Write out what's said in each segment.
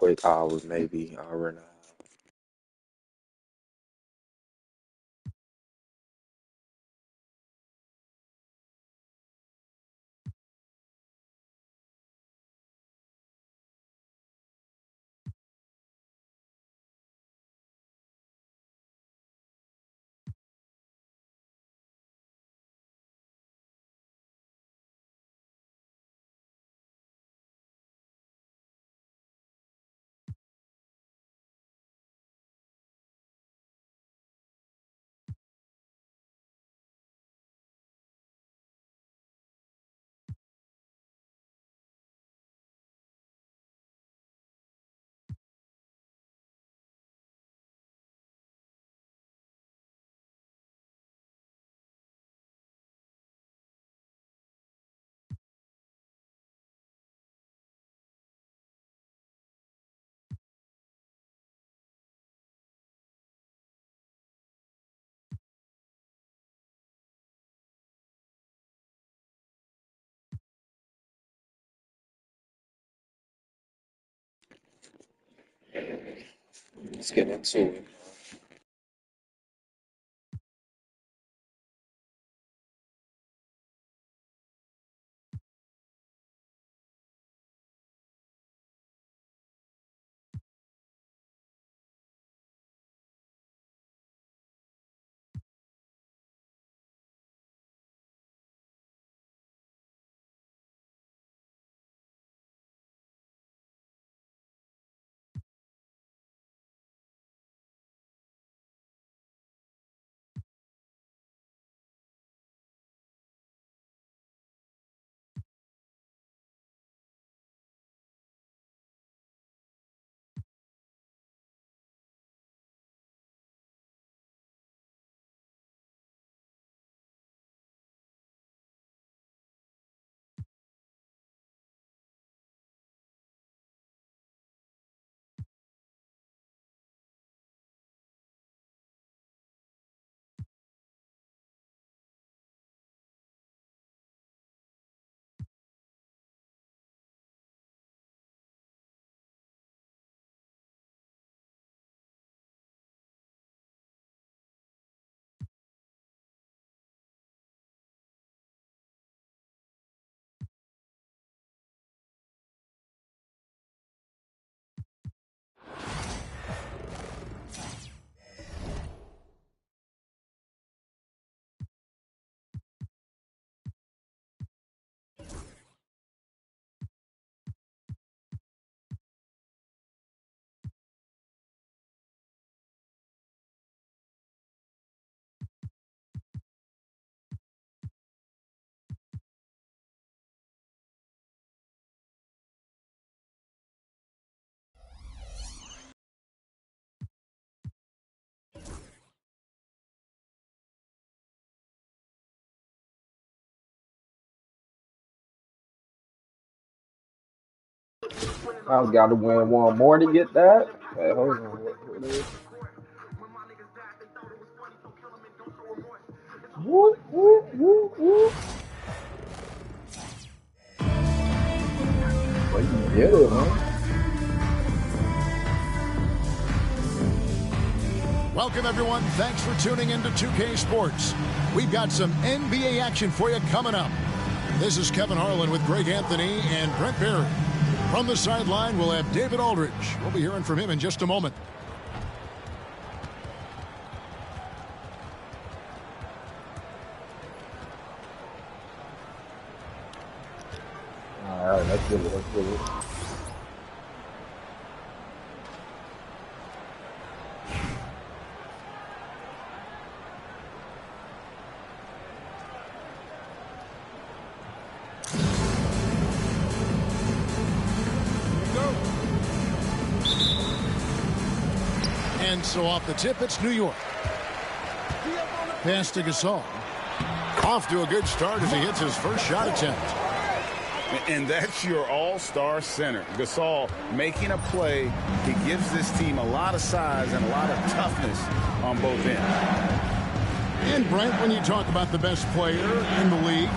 quick hour, maybe hour and a half. Let's get into it. I was got to win one more to get that. Hey, hold on. What is? Woo, woo, woo, woo. Well, you get it, huh? Welcome, everyone. Thanks for tuning into 2K Sports. We've got some NBA action for you coming up. This is Kevin Harlan with Greg Anthony and Brent Barry. From the sideline, we'll have David Aldridge. We'll be hearing from him in just a moment. All right, let's get it. Let's get it. And so off the tip, it's New York. Pass to Gasol. Off to a good start as he hits his first shot attempt. And that's your all-star center. Gasol making a play. He gives this team a lot of size and a lot of toughness on both ends. And Brent, when you talk about the best player in the league,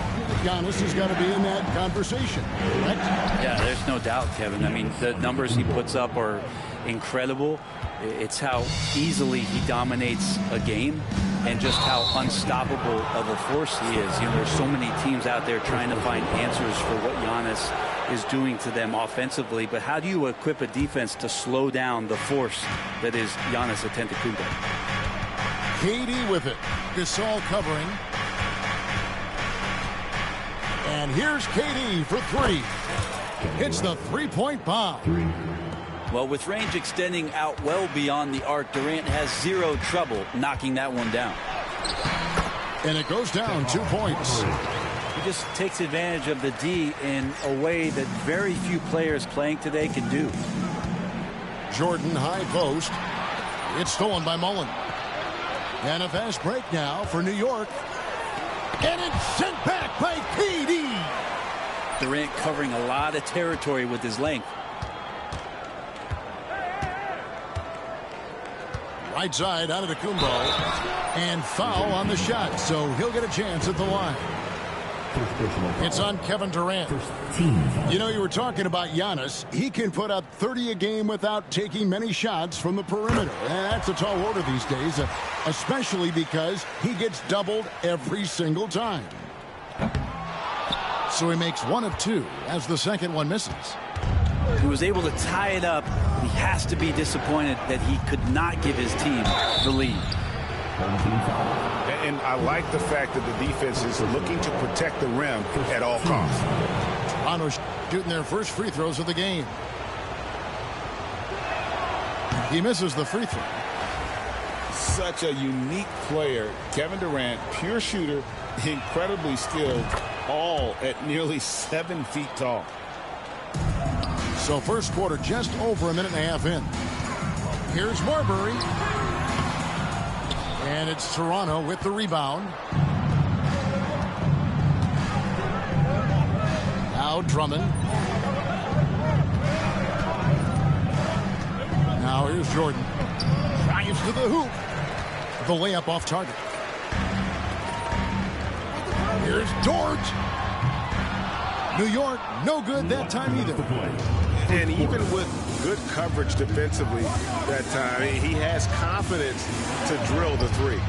Giannis has got to be in that conversation, correct? Yeah, there's no doubt, Kevin. I mean, the numbers he puts up are incredible. It's how easily he dominates a game and just how unstoppable of a force he is. You know, there's so many teams out there trying to find answers for what Giannis is doing to them offensively, but how do you equip a defense to slow down the force that is Giannis Antetokounmpo? KD with it. Gasol covering. And here's KD for three. Hits the three-point bomb. Well, with range extending out well beyond the arc, Durant has zero trouble knocking that one down. And it goes down 2 points. He just takes advantage of the D in a way that very few players playing today can do. Jordan high post. It's stolen by Mullen. And a fast break now for New York. And it's sent back by KD. Durant covering a lot of territory with his length. Right side out of the Kumbo. And foul on the shot, so he'll get a chance at the line. It's on Kevin Durant. You know, you were talking about Giannis. He can put up 30 a game without taking many shots from the perimeter. And that's a tall order these days, especially because he gets doubled every single time. So he makes 1 of 2 as the second one misses. He was able to tie it up. He has to be disappointed that he could not give his team the lead. And I like the fact that the defense is looking to protect the rim at all costs. Toronto shooting their first free throws of the game. He misses the free throw. Such a unique player. Kevin Durant, pure shooter, incredibly skilled, all at nearly 7 feet tall. So first quarter just over a minute and a half in. Here's Marbury. And it's Toronto with the rebound. Now Drummond. Now here's Jordan. Drives to the hoop. The layup off target. Here's Dort. New York, no good that time either. And even with good coverage defensively that time, he has confidence to drill the three.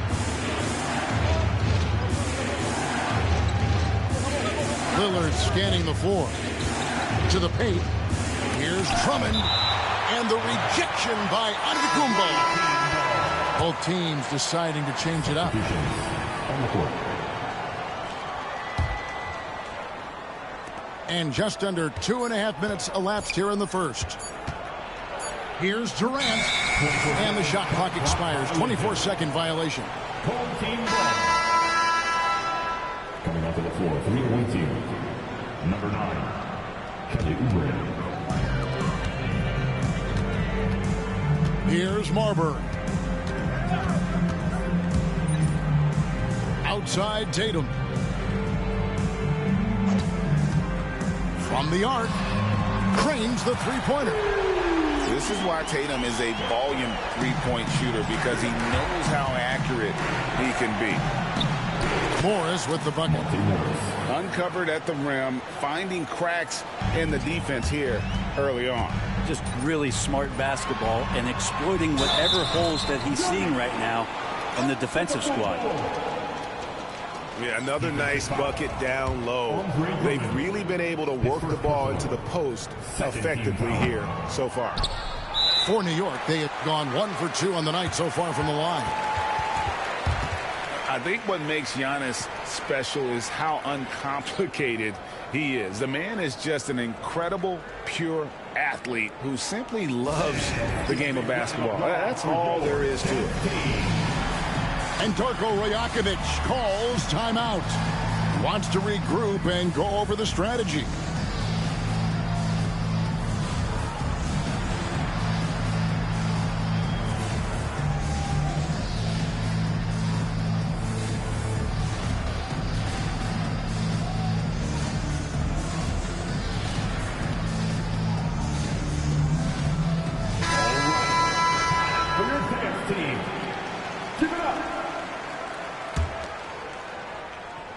Lillard scanning the floor. To the paint. Here's Drummond. And the rejection by Antetokounmpo. Both teams deciding to change it up. And just under 2.5 minutes elapsed here in the first. Here's Durant. And the shot clock expires. 24-second violation. Coming onto the floor, 3-point team. Number 9, Kelly Oubre. Here's Marbury. Outside Tatum. From the arc, cranes the three-pointer. This is why Tatum is a volume three-point shooter, because he knows how accurate he can be. Morris with the bucket. Uncovered at the rim, finding cracks in the defense here early on. Just really smart basketball and exploiting whatever holes that he's seeing right now in the defensive squad. Yeah, another nice bucket down low. They've really been able to work the ball into the post effectively here so far. For New York, they have gone 1 for 2 on the night so far from the line. I think what makes Giannis special is how uncomplicated he is. The man is just an incredible, pure athlete who simply loves the game of basketball. That's all there is to it. And Darko Rajakovic calls timeout. Wants to regroup and go over the strategy.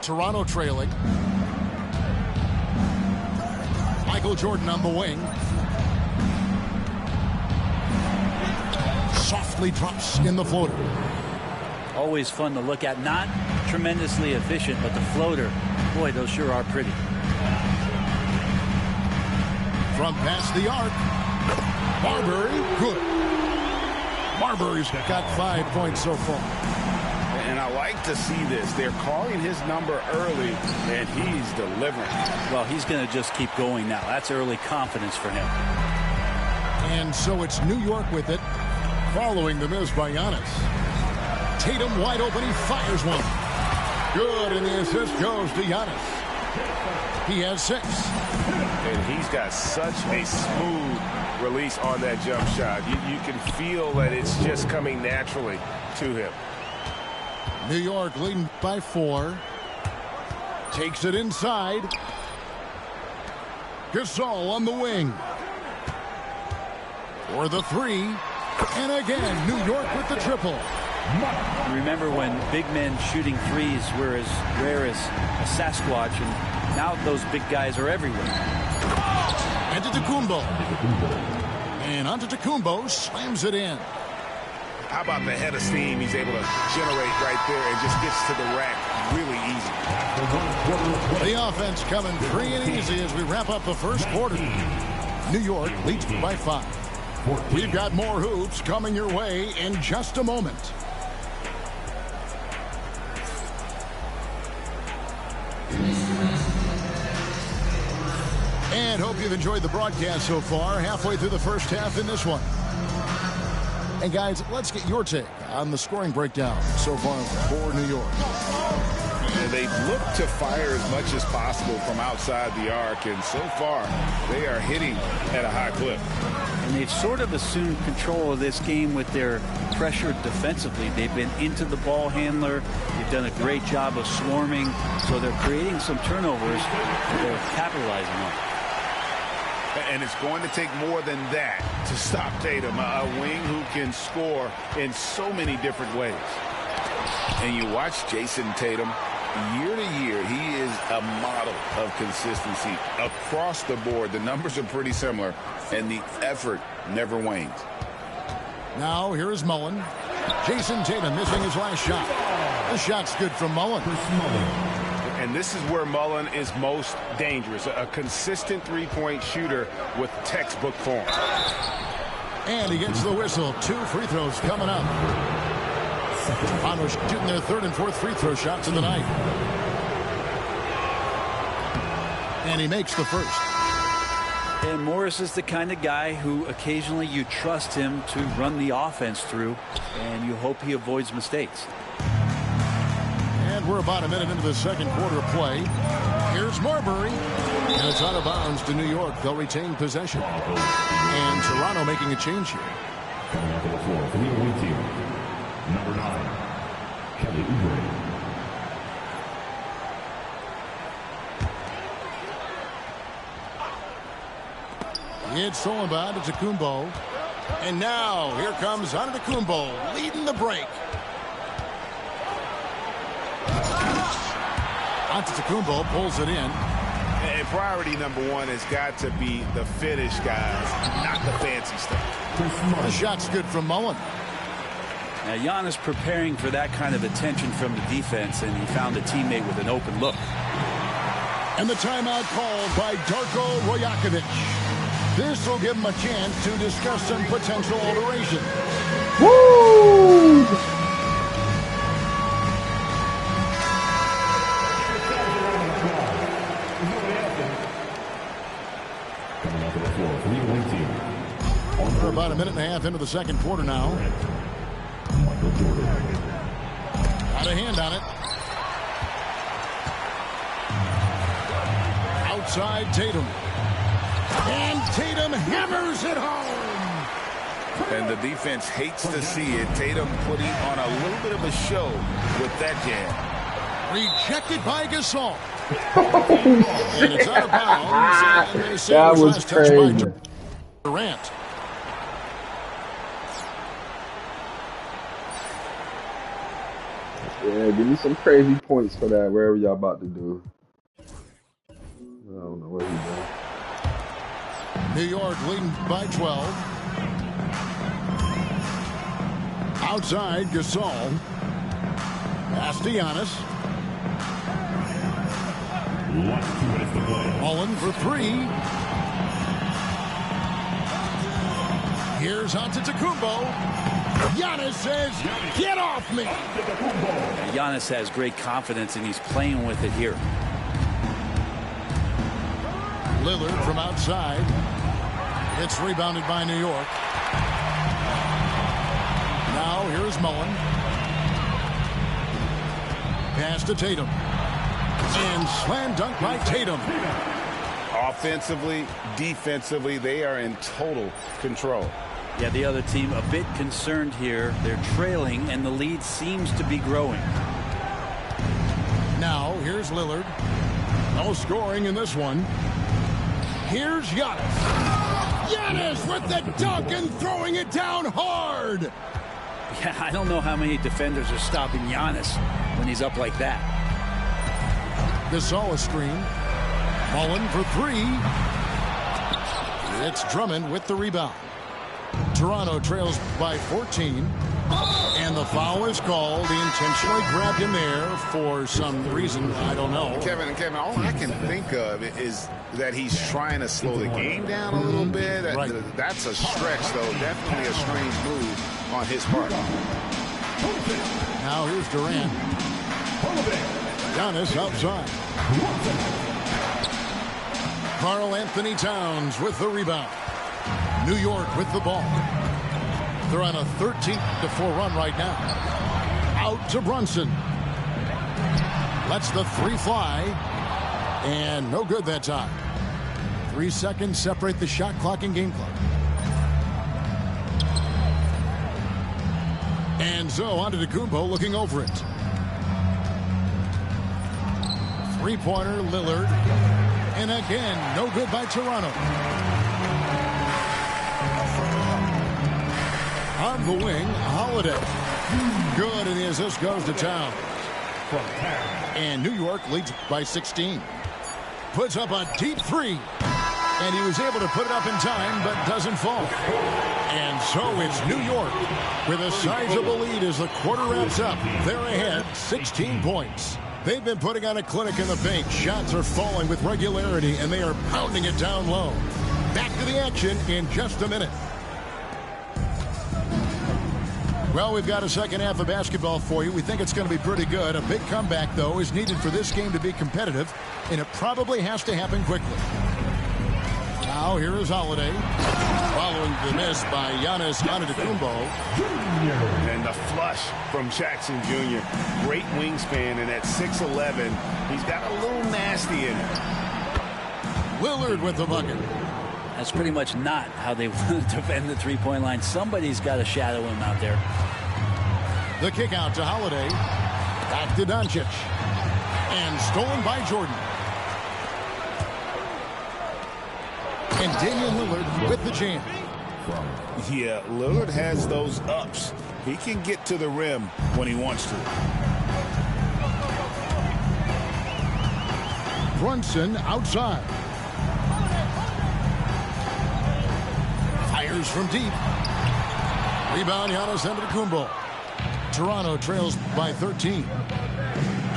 Toronto trailing. Michael Jordan on the wing. Softly drops in the floater. Always fun to look at. Not tremendously efficient, but the floater, boy, those sure are pretty. From past the arc. Marbury, good. Marbury's got 5 points so far. And I like to see this. They're calling his number early, and he's delivering. Well, he's going to just keep going now. That's early confidence for him. And so it's New York with it, following the miss by Giannis. Tatum wide open. He fires one. Good, and the assist goes to Giannis. He has 6. And he's got such a smooth release on that jump shot. You can feel that it's just coming naturally to him. New York leading by 4. Takes it inside. Gasol on the wing. For the 3. And again, New York with the triple. Remember when big men shooting threes were as rare as a Sasquatch, and now those big guys are everywhere. Antetokounmpo. And Antetokounmpo slams it in. How about the head of steam he's able to generate right there and just gets to the rack really easy. The offense coming free and easy as we wrap up the first quarter. New York leads by 5. We've got more hoops coming your way in just a moment. And hope you've enjoyed the broadcast so far. Halfway through the first half in this one. And guys, let's get your take on the scoring breakdown so far for New York. And they've looked to fire as much as possible from outside the arc, and so far they are hitting at a high clip. And they've sort of assumed control of this game with their pressure defensively. They've been into the ball handler. They've done a great job of swarming, so they're creating some turnovers that they're capitalizing on. And it's going to take more than that to stop Tatum, a wing who can score in so many different ways. And you watch Jason Tatum, year to year, he is a model of consistency across the board. The numbers are pretty similar, and the effort never wanes. Now here is Mullen. Jason Tatum missing his last shot. The shot's good from Mullen. And this is where Mullen is most dangerous. A consistent three-point shooter with textbook form. And he gets the whistle. 2 free throws coming up. Toronto shooting their 3rd and 4th free throw shots of the night. And he makes the first. And Morris is the kind of guy who occasionally you trust him to run the offense through, and you hope he avoids mistakes. And we're about a minute into the second quarter of play. Here's Marbury. And it's out of bounds to New York. They'll retain possession. And Toronto making a change here. Coming out to the floor for the away team, number 9, Kelly Oubre. It's stolen by Antetokounmpo. And now here comes Antetokounmpo leading the break. Antetokounmpo pulls it in. And priority number 1 has got to be the finish, guys, not the fancy stuff. The shot's good from Mullen. Now Giannis preparing for that kind of attention from the defense, and he found a teammate with an open look. And the timeout called by Darko Rajakovic. This will give him a chance to discuss some potential alteration. Woo! Coming out to the floor for the away team, We're about a minute and a half into the second quarter now. Michael Jordan. Got a hand on it. Outside Tatum. And Tatum hammers it home. And the defense hates to see it. Tatum putting on a little bit of a show with that jam. Rejected by Gasol. And it's out of bounds. And they say That it was last touched by crazy. Durant. Yeah, give me some crazy points for that, wherever y'all about to do. I don't know what he doing. New York leading by 12. Outside, Gasol. Pass to Giannis. 2 minutes to play. Mullen for three. Here's Antetokounmpo. Giannis says, get off me. Giannis has great confidence, and he's playing with it here. Lillard from outside. It's rebounded by New York. Now here's Mullen. Pass to Tatum. And slam dunk by Tatum. Offensively, defensively, they are in total control. Yeah, the other team a bit concerned here. They're trailing, and the lead seems to be growing. Now, here's Lillard. No scoring in this one. Here's Giannis. Giannis with the dunk and throwing it down hard. Yeah, I don't know how many defenders are stopping Giannis when he's up like that. Gasol screen. Mullen for three. It's Drummond with the rebound. Toronto trails by 14. And the foul is called. He intentionally grabbed him there for some reason. I don't know. Kevin, all I can think of is that he's trying to slow the game down a little bit. Right. That's a stretch, though. Definitely a strange move on his part. Now here's Durant. Giannis outside. Karl Anthony Towns with the rebound. New York with the ball. They're on a 13-4 run right now. Out to Brunson. Lets the three fly. And no good that time. 3 seconds separate the shot clock and game clock. And so Antetokounmpo looking over it. Three-pointer, Lillard. And again, no good by Toronto. On the wing, Holiday. Good, and the assist goes to Towns. And New York leads by 16. Puts up a deep three. And he was able to put it up in time, but doesn't fall. And so it's New York with a sizable lead as the quarter wraps up. They're ahead, 16 points. They've been putting on a clinic in the paint. Shots are falling with regularity, and they are pounding it down low. Back to the action in just a minute. Well, we've got a second half of basketball for you. We think it's going to be pretty good. A big comeback, though, is needed for this game to be competitive, and it probably has to happen quickly. Now, here is Holiday. Following the miss by Giannis Antetokounmpo. And the flush from Jackson Jr. Great wingspan, and at 6'11", he's got a little nasty in it. Lillard with the bucket. That's pretty much not how they want to defend the three-point line. Somebody's got to shadow him out there. The kick out to Holiday. Back to Doncic. And stolen by Jordan. And Damian Lillard with the jam. Yeah, Lillard has those ups. He can get to the rim when he wants to. Brunson outside. Fires from deep. Rebound, Giannis Antetokounmpo. Toronto trails by 13.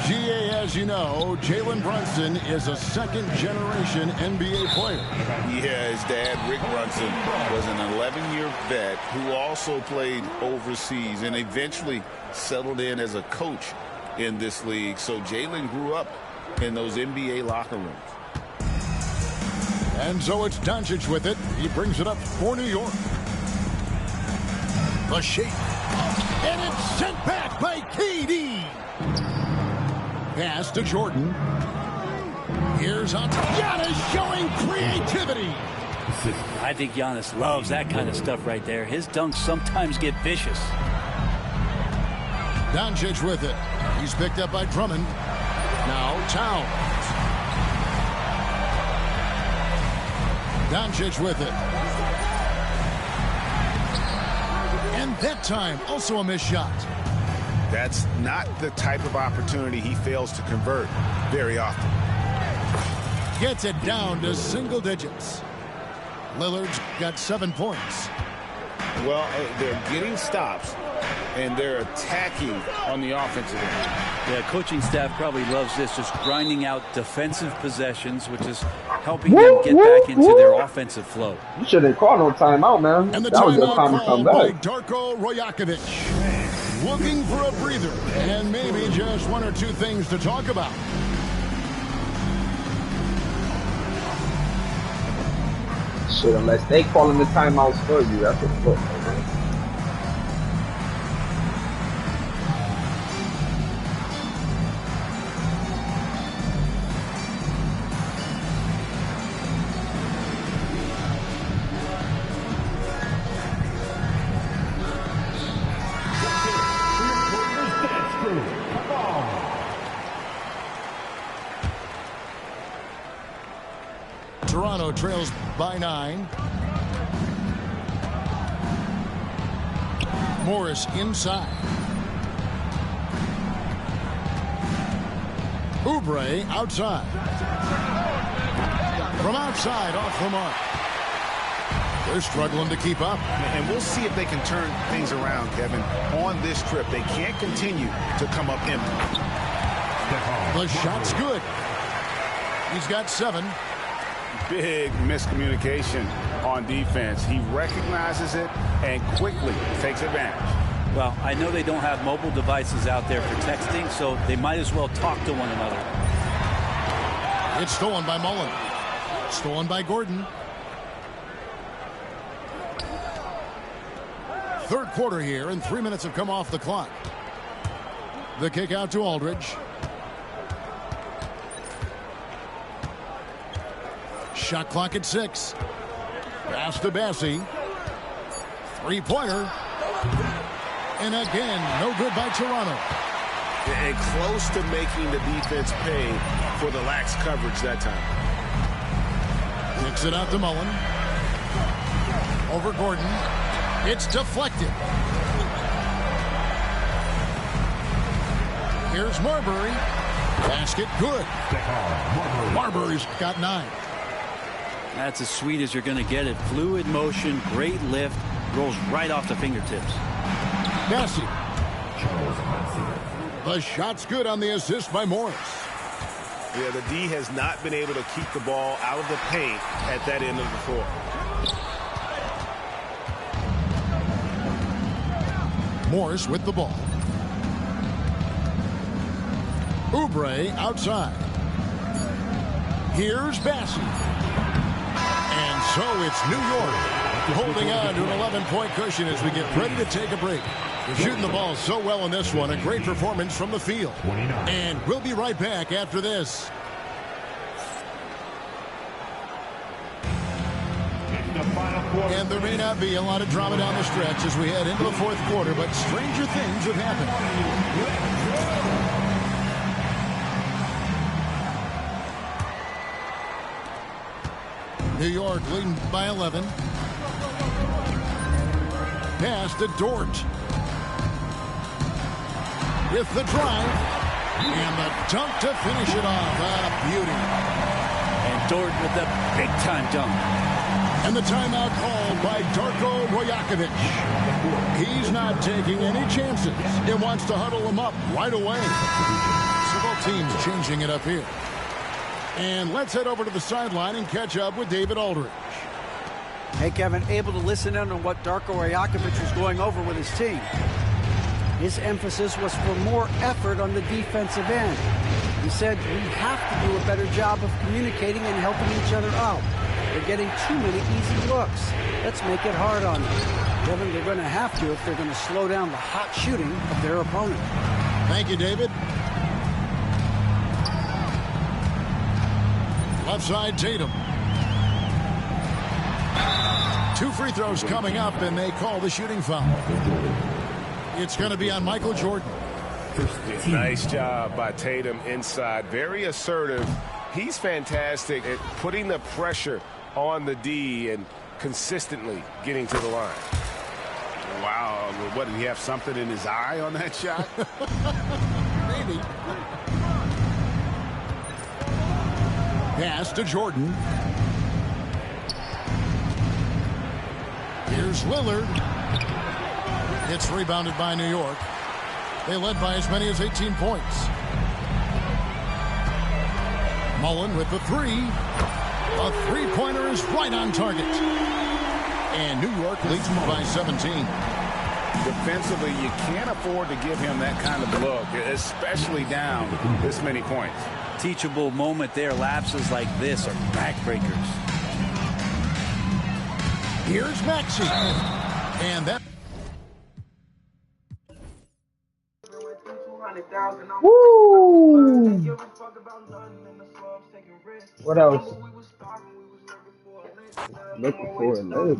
GA, as you know, Jalen Brunson is a second-generation NBA player. Yeah, his dad, Rick Brunson, was an 11-year vet who also played overseas and eventually settled in as a coach in this league. So Jalen grew up in those NBA locker rooms. And so it's Doncic with it. He brings it up for New York. The shake. And it's sent back by KD. Pass to Jordan. Here's on Giannis showing creativity. I think Giannis loves that kind of stuff right there. His dunks sometimes get vicious. Doncic with it. He's picked up by Drummond. Now Towns. Doncic with it. And that time, also a missed shot. That's not the type of opportunity he fails to convert very often. Gets it down to single digits. Lillard's got 7 points. Well, they're getting stops, and they're attacking on the offensive end. Yeah, coaching staff probably loves this, just grinding out defensive possessions, which is helping them get back into their offensive flow. You shouldn't call no timeout, man. And the That was your timeout time to come called by back. Darko Rajakovic. Looking for a breather and maybe just 1 or 2 things to talk about. Shit, unless they calling the timeouts for you, that's a flip, man. Toronto trails by 9. Morris inside. Oubre outside. From outside, off the mark. They're struggling to keep up. And we'll see if they can turn things around, Kevin, on this trip. They can't continue to come up empty. The shot's good. He's got 7. Big miscommunication on defense. He recognizes it and quickly takes advantage. Well, I know they don't have mobile devices out there for texting, so they might as well talk to one another. It's stolen by Mullen. Stolen by Gordon. Third quarter here, and 3 minutes have come off the clock. The kick out to Aldridge. Shot clock at 6. Pass to Bassie. Three-pointer. And again, no good by Toronto. And close to making the defense pay for the lax coverage that time. Kicks it out to Mullen. Over Gordon. It's deflected. Here's Marbury. Basket good. Marbury's got 9. That's as sweet as you're going to get it. Fluid motion, great lift, rolls right off the fingertips. Bassie. The shot's good on the assist by Morris. Yeah, the D has not been able to keep the ball out of the paint at that end of the floor. Morris with the ball. Oubre outside. Here's Bassie. And so it's New York holding on to an 11-point cushion as we get ready to take a break. They're shooting the ball so well in this one. A great performance from the field. And we'll be right back after this. And there may not be a lot of drama down the stretch as we head into the fourth quarter, but stranger things have happened. New York leading by 11. Pass to Dort. With the drive. And the dunk to finish it off. A beauty. And Dort with the big-time dunk. And the timeout called by Darko Rajakovic. He's not taking any chances. He wants to huddle them up right away. So both teams changing it up here. And let's head over to the sideline and catch up with David Aldridge. Hey, Kevin, able to listen in on what Darko Rajakovic was going over with his team. His emphasis was for more effort on the defensive end. He said we have to do a better job of communicating and helping each other out. They're getting too many easy looks. Let's make it hard on them. Kevin, they're going to have to if they're going to slow down the hot shooting of their opponent. Thank you, David. Left side, Tatum. 2 free throws coming up, and they call the shooting foul. It's going to be on Michael Jordan. Nice job by Tatum inside. Very assertive. He's fantastic at putting the pressure on the D and consistently getting to the line. Wow. What, did he have something in his eye on that shot? Maybe. Pass to Jordan. Here's Lillard. It's rebounded by New York. They led by as many as 18 points. Mullen with the three. A three-pointer is right on target. And New York leads by 17. Defensively, you can't afford to give him that kind of look, especially down this many points. Teachable moment there. Lapses like this are backbreakers. Here's Maxey. And that... Woo! What else? Looking for a leg.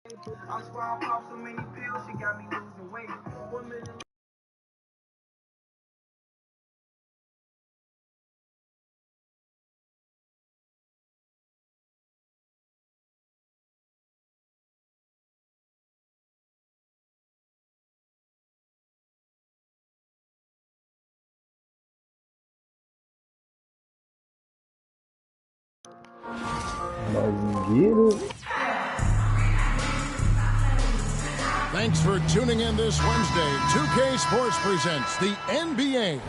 I swear I popped so many pills, she got me losing weight. 1 minute. Let's get it. Thanks for tuning in this Wednesday. 2K Sports presents the NBA.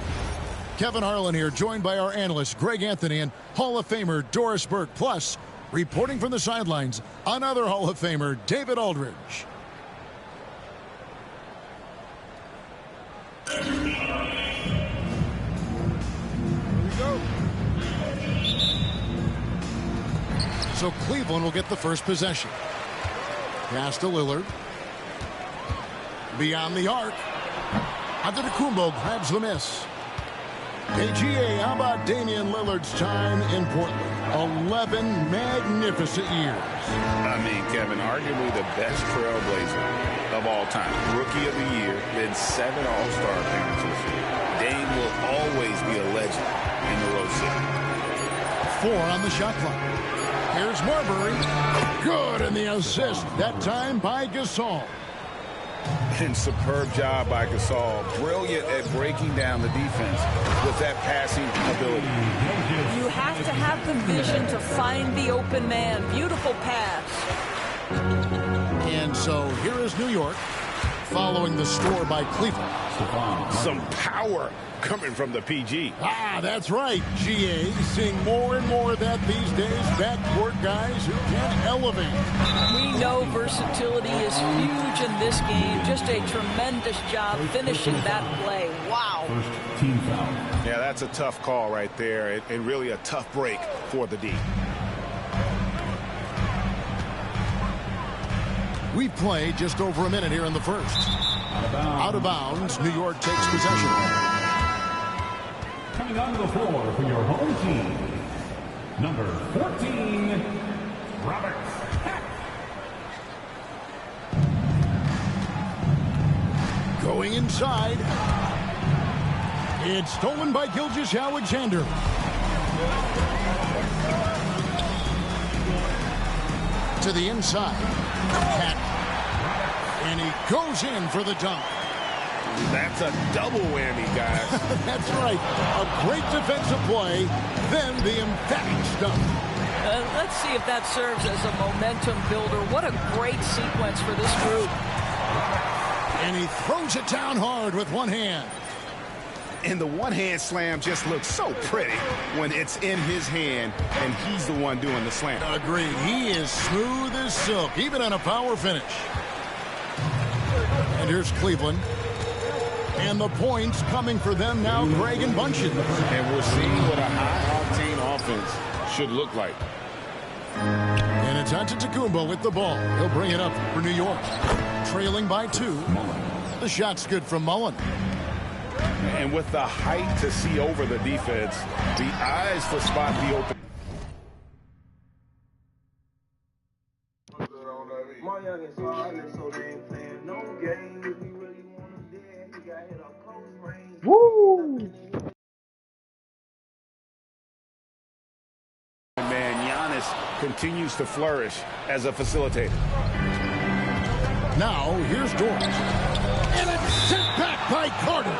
Kevin Harlan here, joined by our analyst Greg Anthony and Hall of Famer Doris Burke. Plus, reporting from the sidelines, another Hall of Famer, David Aldridge. So Cleveland will get the first possession. Pass to Lillard. Beyond the arc. Antetokounmpo grabs the miss. AGA, how about Damian Lillard's time in Portland? 11 magnificent years. I mean, Kevin, arguably the best trailblazer of all time. Rookie of the year, then 7 All-Star appearances. Dame will always be a legend in the Rose City. 4 on the shot clock. Here's Marbury. Good, and the assist, that time by Gasol. And superb job by Gasol. Brilliant at breaking down the defense with that passing ability. You have to have the vision to find the open man. Beautiful pass. And so here is New York, following the score by Cleveland. Some power coming from the PG. That's right, GA. Seeing more and more of that these days. Backcourt guys who can elevate. We know versatility is huge in this game. Just a tremendous job finishing that play. Wow. First team foul. Yeah, that's a tough call right there, and really a tough break for the D. We play just over a minute here in the first. Out of bounds, New York takes possession. Coming onto the floor for your home team, number 14, Robert Peck. Going inside. It's stolen by Gilgeous-Alexander. To the inside. Pat. And he goes in for the dunk. That's a double whammy, guys. That's right. A great defensive play, then the emphatic dunk. Let's see if that serves as a momentum builder. What a great sequence for this group. And he throws it down hard with one hand. And the one-hand slam just looks so pretty when it's in his hand and he's the one doing the slam. Agreed. He is smooth as silk, even on a power finish. And here's Cleveland. And the points coming for them now, Greg and Bunchen. And we're seeing what a high-octane offense should look like. And it's Antetokounmpo with the ball. He'll bring it up for New York. Trailing by 2. The shot's good from Mullen. And with the height to see over the defense, the eyes to spot the open. My youngest hard, so they ain't playing no game. If we really want him dead, he got hit up close range. Woo! Man, Giannis continues to flourish as a facilitator. Now, here's Dort. And it's sent back by Carter.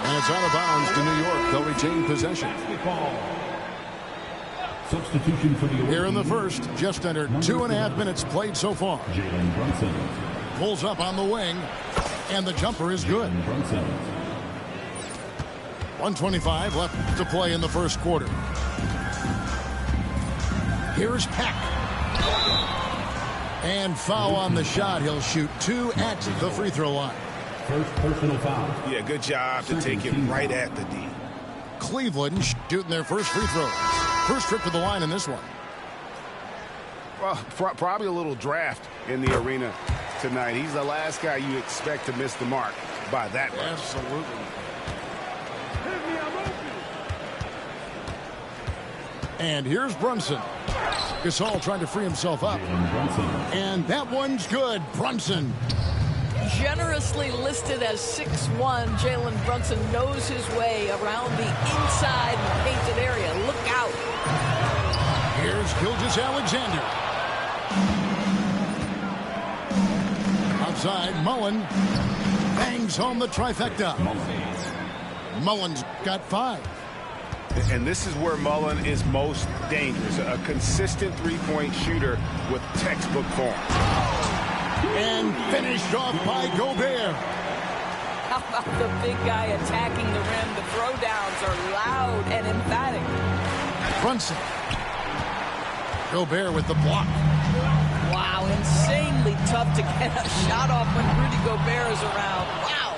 And it's out of bounds to New York. They'll retain possession. Substitution for the Here in the first, just under 2.5 minutes played so far. Jalen Brunson. Pulls up on the wing, and the jumper is good. 1:25 left to play in the first quarter. Here's Peck. And foul on the shot. He'll shoot 2 at the free throw line. First personal foul. Yeah, good job to take it right at the D. Cleveland shooting their first free throw. First trip to the line in this one. Well, probably a little draft in the arena tonight. He's the last guy you expect to miss the mark by that much. Absolutely. And here's Brunson. Gasol trying to free himself up. And that one's good. Brunson. Generously listed as 6'1", Jalen Brunson knows his way around the inside painted area. Look out. Here's Gilgeous-Alexander. Outside, Mullen bangs home the trifecta. Mullen's got 5. And this is where Mullen is most dangerous. A consistent three-point shooter with textbook form. And finished off by Gobert. How about the big guy attacking the rim? The throwdowns are loud and emphatic. Brunson. Gobert with the block. Wow, insanely tough to get a shot off when Rudy Gobert is around. Wow.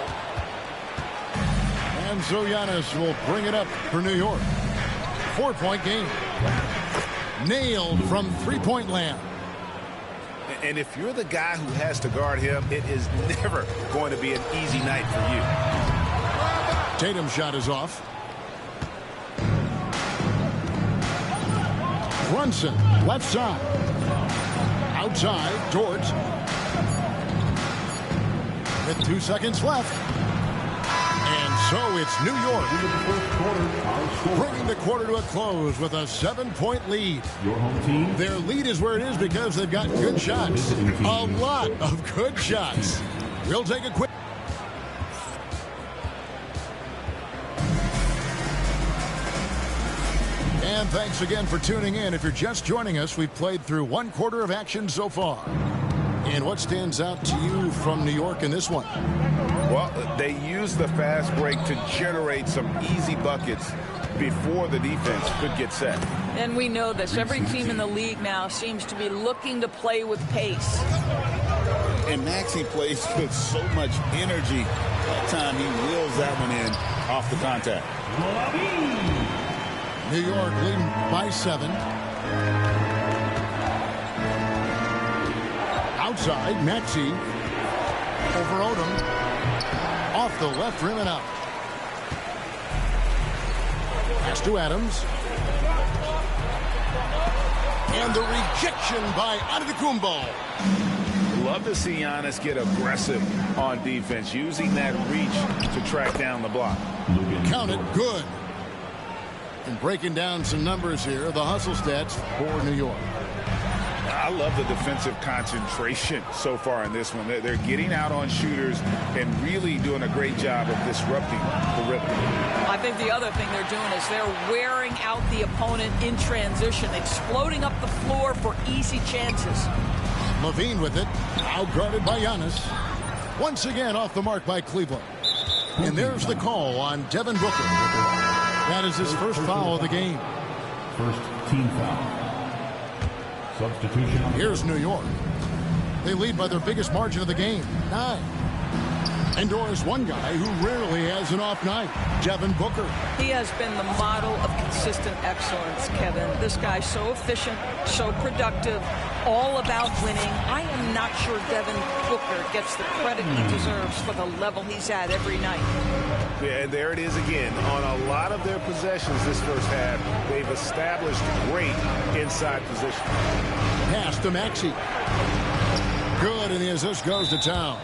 And so Giannis will bring it up for New York. 4-point game. Nailed from three-point land. And if you're the guy who has to guard him, it is never going to be an easy night for you. Tatum's shot is off. Brunson, left side. Outside, Dort. With 2 seconds left. And so it's New York bringing the quarter to a close with a 7-point lead. Your home team. Their lead is where it is because they've got good shots. A lot of good shots. We'll take a quick... And thanks again for tuning in. If you're just joining us, we've played through 1 quarter of action so far. And what stands out to you from New York in this one? Well, they used the fast break to generate some easy buckets before the defense could get set. And we know this. Every team in the league now seems to be looking to play with pace. And Maxey plays with so much energy. That time he wheels that one in off the contact. New York leading by 7. Outside, Maxey over Odom. Off the left rim and out. Pass to Adams. And the rejection by Antetokounmpo. Love to see Giannis get aggressive on defense, using that reach to track down the block. Count it, good. And breaking down some numbers here, the hustle stats for New York. I love the defensive concentration so far in this one. They're getting out on shooters and really doing a great job of disrupting the rhythm. I think the other thing they're doing is they're wearing out the opponent in transition, exploding up the floor for easy chances. Levine with it, outguarded by Giannis. Once again off the mark by Cleveland. And there's the call on Devin Booker. That is his first foul of the game. First team foul. Substitution. Here's New York. They lead by their biggest margin of the game, 9. Indoors, one guy who rarely has an off night, Devin Booker. He has been the model of consistent excellence, Kevin. This guy's so efficient, so productive, all about winning. I am not sure Devin Booker gets the credit he deserves for the level he's at every night. Yeah, and there it is again. On a lot of their possessions this first half, they've established great inside position. Pass to Maxey. Good, and the assist goes to Towns.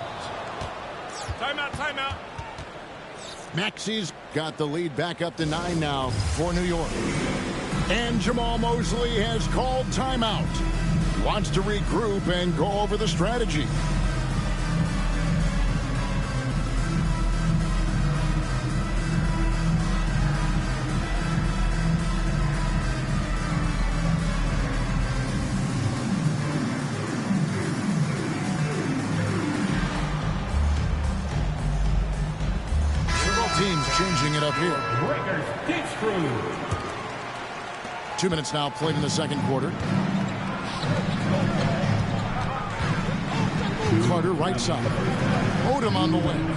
Timeout, timeout. Maxey's got the lead back up to 9 now for New York. And Jamal Mosley has called timeout. Wants to regroup and go over the strategy. Teams changing it up here. Breakers, deep screw. 2 minutes now played in the second quarter. Carter right side. Odom on the wing.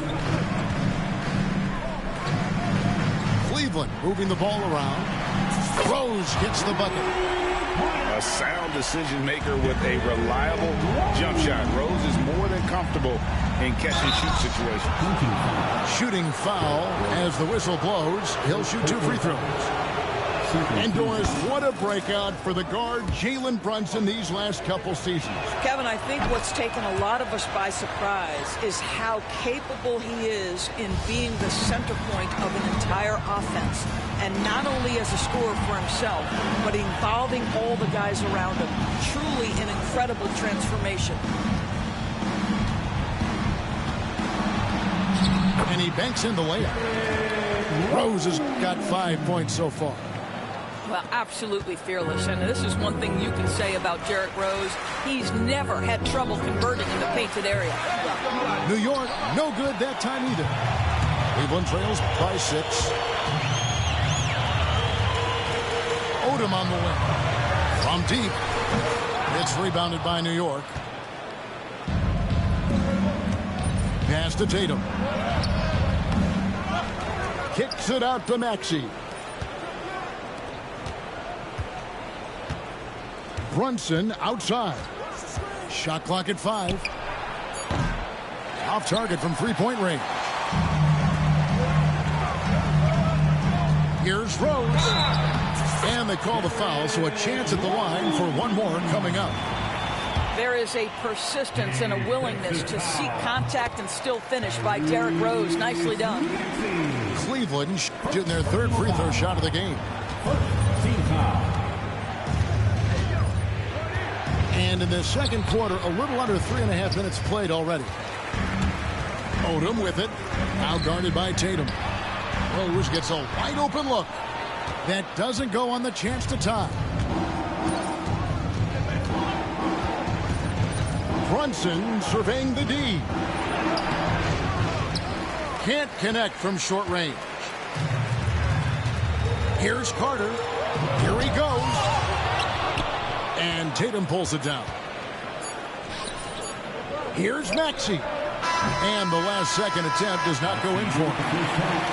Cleveland moving the ball around. Rose gets the bucket. A sound decision maker with a reliable jump shot. Rose is more than comfortable in catch-and-shoot situations. Shooting foul as the whistle blows. He'll shoot 2 free throws. And Doris, what a breakout for the guard Jalen Brunson these last couple seasons. Kevin, I think what's taken a lot of us by surprise is how capable he is in being the center point of an entire offense. And not only as a scorer for himself, but involving all the guys around him. Truly an incredible transformation. And he banks in the layup. Rose has got 5 points so far. Well, absolutely fearless. And this is one thing you can say about Derrick Rose. He's never had trouble converting in the painted area. New York, no good that time either. Cleveland trails by 6. Odom on the wing. From deep. It's rebounded by New York. Pass to Tatum. Kicks it out to Maxey. Brunson outside. Shot clock at 5. Off target from three-point range. Here's Rose. And they call the foul, so a chance at the line for one more coming up. There is a persistence and a willingness to seek contact and still finish by Derrick Rose. Nicely done. Cleveland shooting their third free throw shot of the game. And in the second quarter, a little under 3.5 minutes played already. Odom with it. Now guarded by Tatum. Rose gets a wide open look. That doesn't go on the chance to tie. Brunson surveying the D. Can't connect from short range. Here's Carter. Here he goes. And Tatum pulls it down. Here's Maxey. And the last second attempt does not go in for him.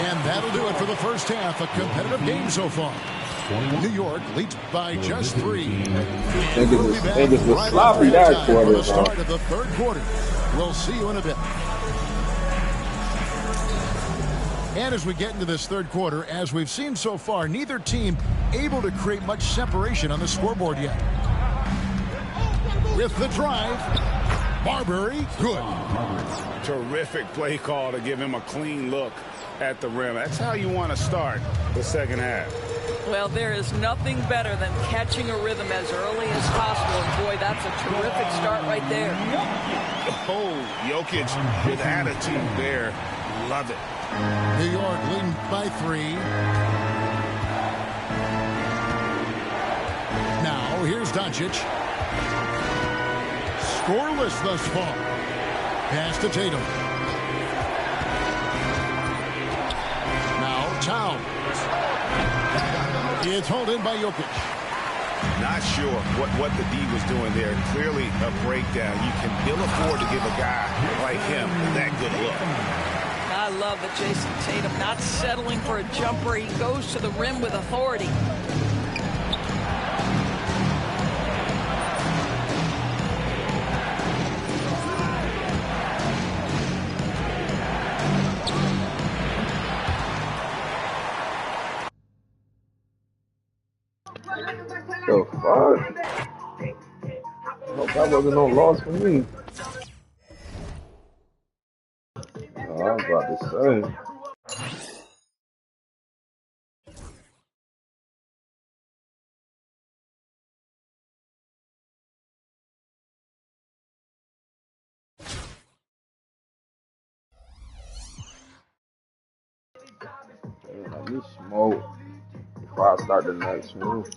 And that'll do it for the first half. A competitive game so far. New York leads by just 3. Niggas was sloppy that quarter. For the start of the third quarter. We'll see you in a bit. And as we get into this third quarter, as we've seen so far, neither team able to create much separation on the scoreboard yet. With the drive, Marbury, good. Terrific play call to give him a clean look at the rim. That's how you want to start the second half. Well, there is nothing better than catching a rhythm as early as possible. And boy, that's a terrific start right there. Oh, Jokic with attitude there. Love it. New York leading by 3. Now, here's Doncic. Scoreless thus far. Pass to Tatum. Now, Towns. It's hauled in by Jokic. Not sure what the D was doing there. Clearly a breakdown. You can ill afford to give a guy like him that good look. I love that Jason Tatum not settling for a jumper. He goes to the rim with authority. The fuck? I hope that wasn't no loss for me. Oh, I was about to say. Let me smoke before I start the next move.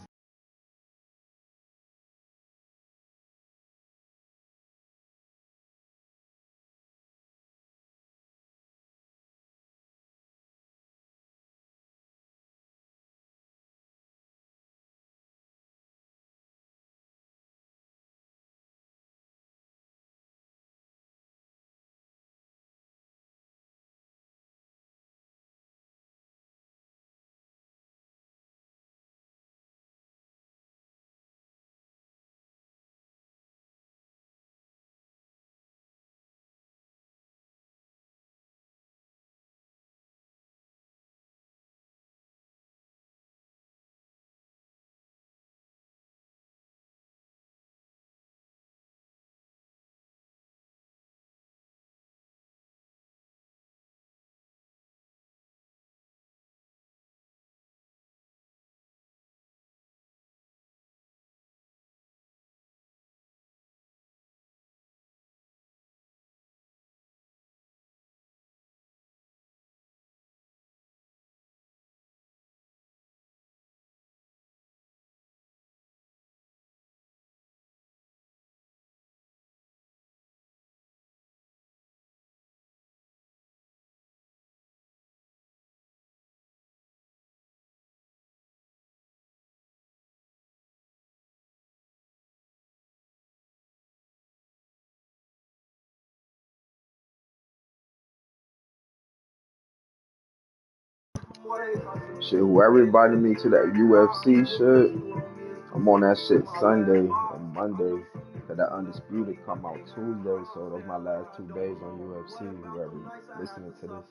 Shit, whoever invited me to that UFC shit, I'm on that shit Sunday and Monday. Cause that Undisputed come out Tuesday, so those my last 2 days on UFC. Whoever listening to this.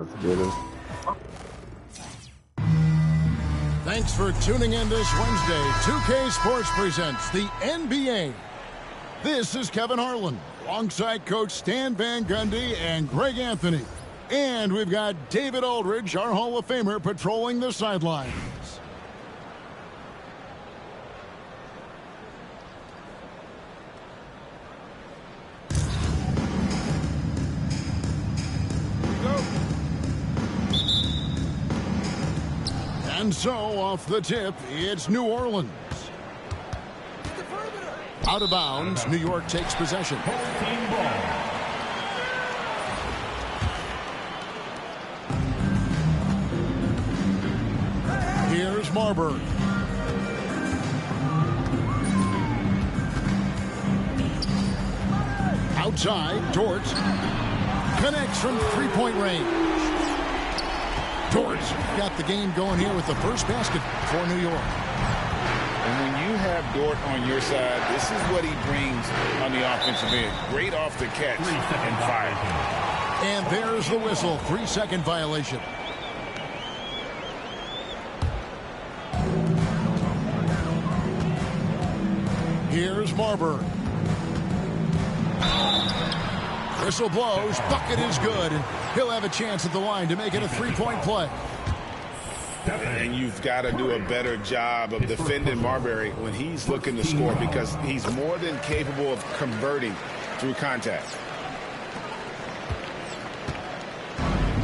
Let's get it. Thanks for tuning in this Wednesday. 2K Sports presents the NBA. This is Kevin Harlan, alongside Coach Stan Van Gundy and Greg Anthony. And we've got David Aldridge, our Hall of Famer, patrolling the sidelines. And so, off the tip, it's New Orleans. Out of bounds, New York takes possession. Here's Marbury. Outside, Dort connects from three-point range. Dort got the game going here with the first basket for New York. And when you have Dort on your side, this is what he brings on the offensive end. Great off the catch and fire. And there's the whistle. 3-second violation. Here's Marbury. Whistle blows. Bucket is good. And he'll have a chance at the line to make it a three-point play. And you've got to do a better job of defending Marbury when he's looking to score, because he's more than capable of converting through contact.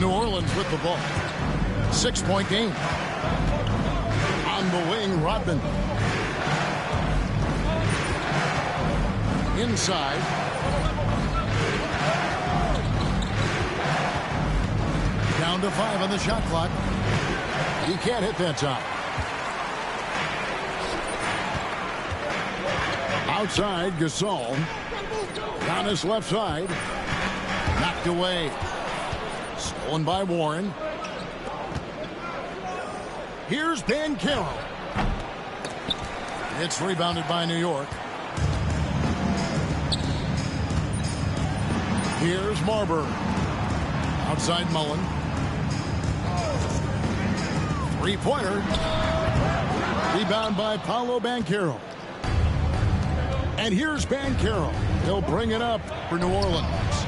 New Orleans with the ball. 6-point game. On the wing, Rodman. Inside. Down to 5 on the shot clock. He can't hit that time. Outside, Gasol. Down his left side. Knocked away. Stolen by Warren. Here's Banchero. It's rebounded by New York. Here's Marbury. Outside Mullen. Three-pointer. Rebound by Paolo Banchero. And here's Banchero. He'll bring it up for New Orleans.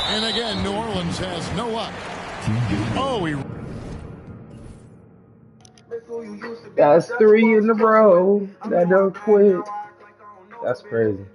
And again, New Orleans has no luck. Oh, he... That's 3 in a row. That don't quit. That's crazy.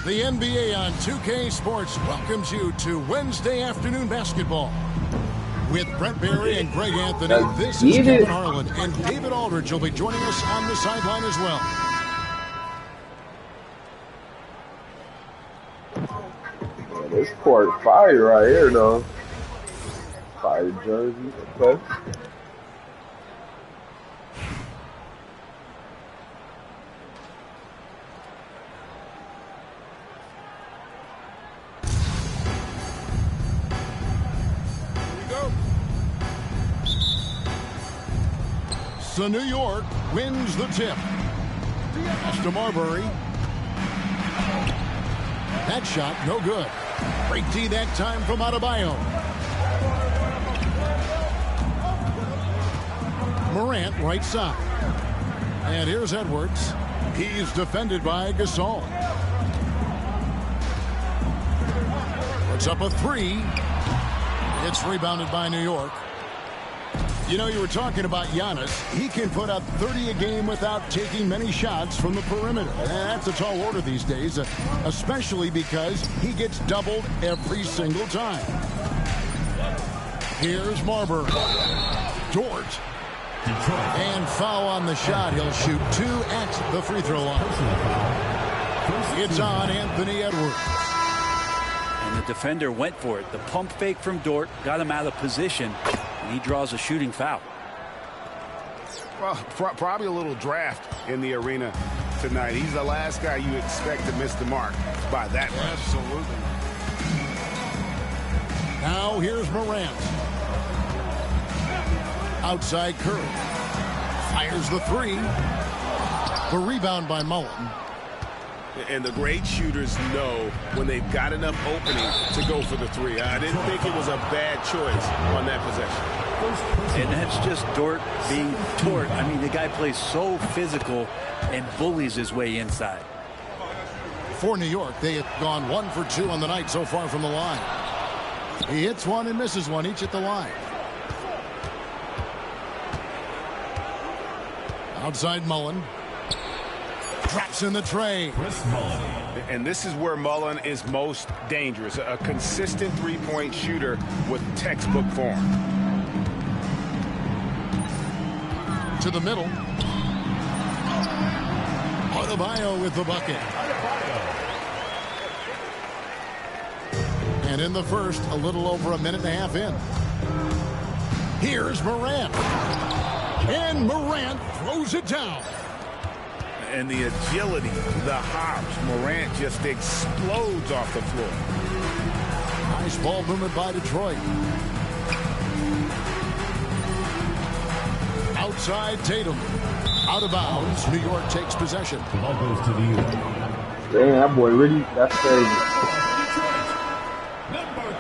The NBA on 2K Sports welcomes you to Wednesday afternoon basketball. With Brent Barry and Greg Anthony, this is Kevin Harlan, and David Aldridge will be joining us on the sideline as well. Yeah, this court fire right here, though. Fire jersey. Okay. So New York wins the tip. Pass to Marbury. That shot, no good. Great D that time from Adebayo. Morant, right side. And here's Edwards. He's defended by Gasol. Puts up a three. It's rebounded by New York. You know, you were talking about Giannis. He can put up 30 a game without taking many shots from the perimeter. And that's a tall order these days, especially because he gets doubled every single time. Here's Marbury. Dort. And foul on the shot. He'll shoot 2 at the free throw line. It's on Anthony Edwards. And the defender went for it. The pump fake from Dort got him out of position, and he draws a shooting foul. Well, probably a little draft in the arena tonight. He's the last guy you expect to miss the mark by that much. Absolutely. Now here's Morant. Outside Curry. Fires the 3. The rebound by Mullen. And the great shooters know when they've got enough opening to go for the 3. I didn't think it was a bad choice on that possession. And that's just Dort being Dort. I mean, the guy plays so physical and bullies his way inside. For New York, they have gone 1 for 2 on the night so far from the line. He hits one and misses one, each at the line. Outside Mullen. Drops in the tray. And this is where Mullen is most dangerous. A consistent three-point shooter with textbook form. To the middle. Adebayo with the bucket. And in the first, a little over a minute and a half in. Here's Morant. And Morant throws it down. And the agility, the hops, Morant just explodes off the floor. Nice ball movement by Detroit. Outside Tatum. Out of bounds. New York takes possession. The ball goes to New York. Damn, that boy really, that's crazy. Number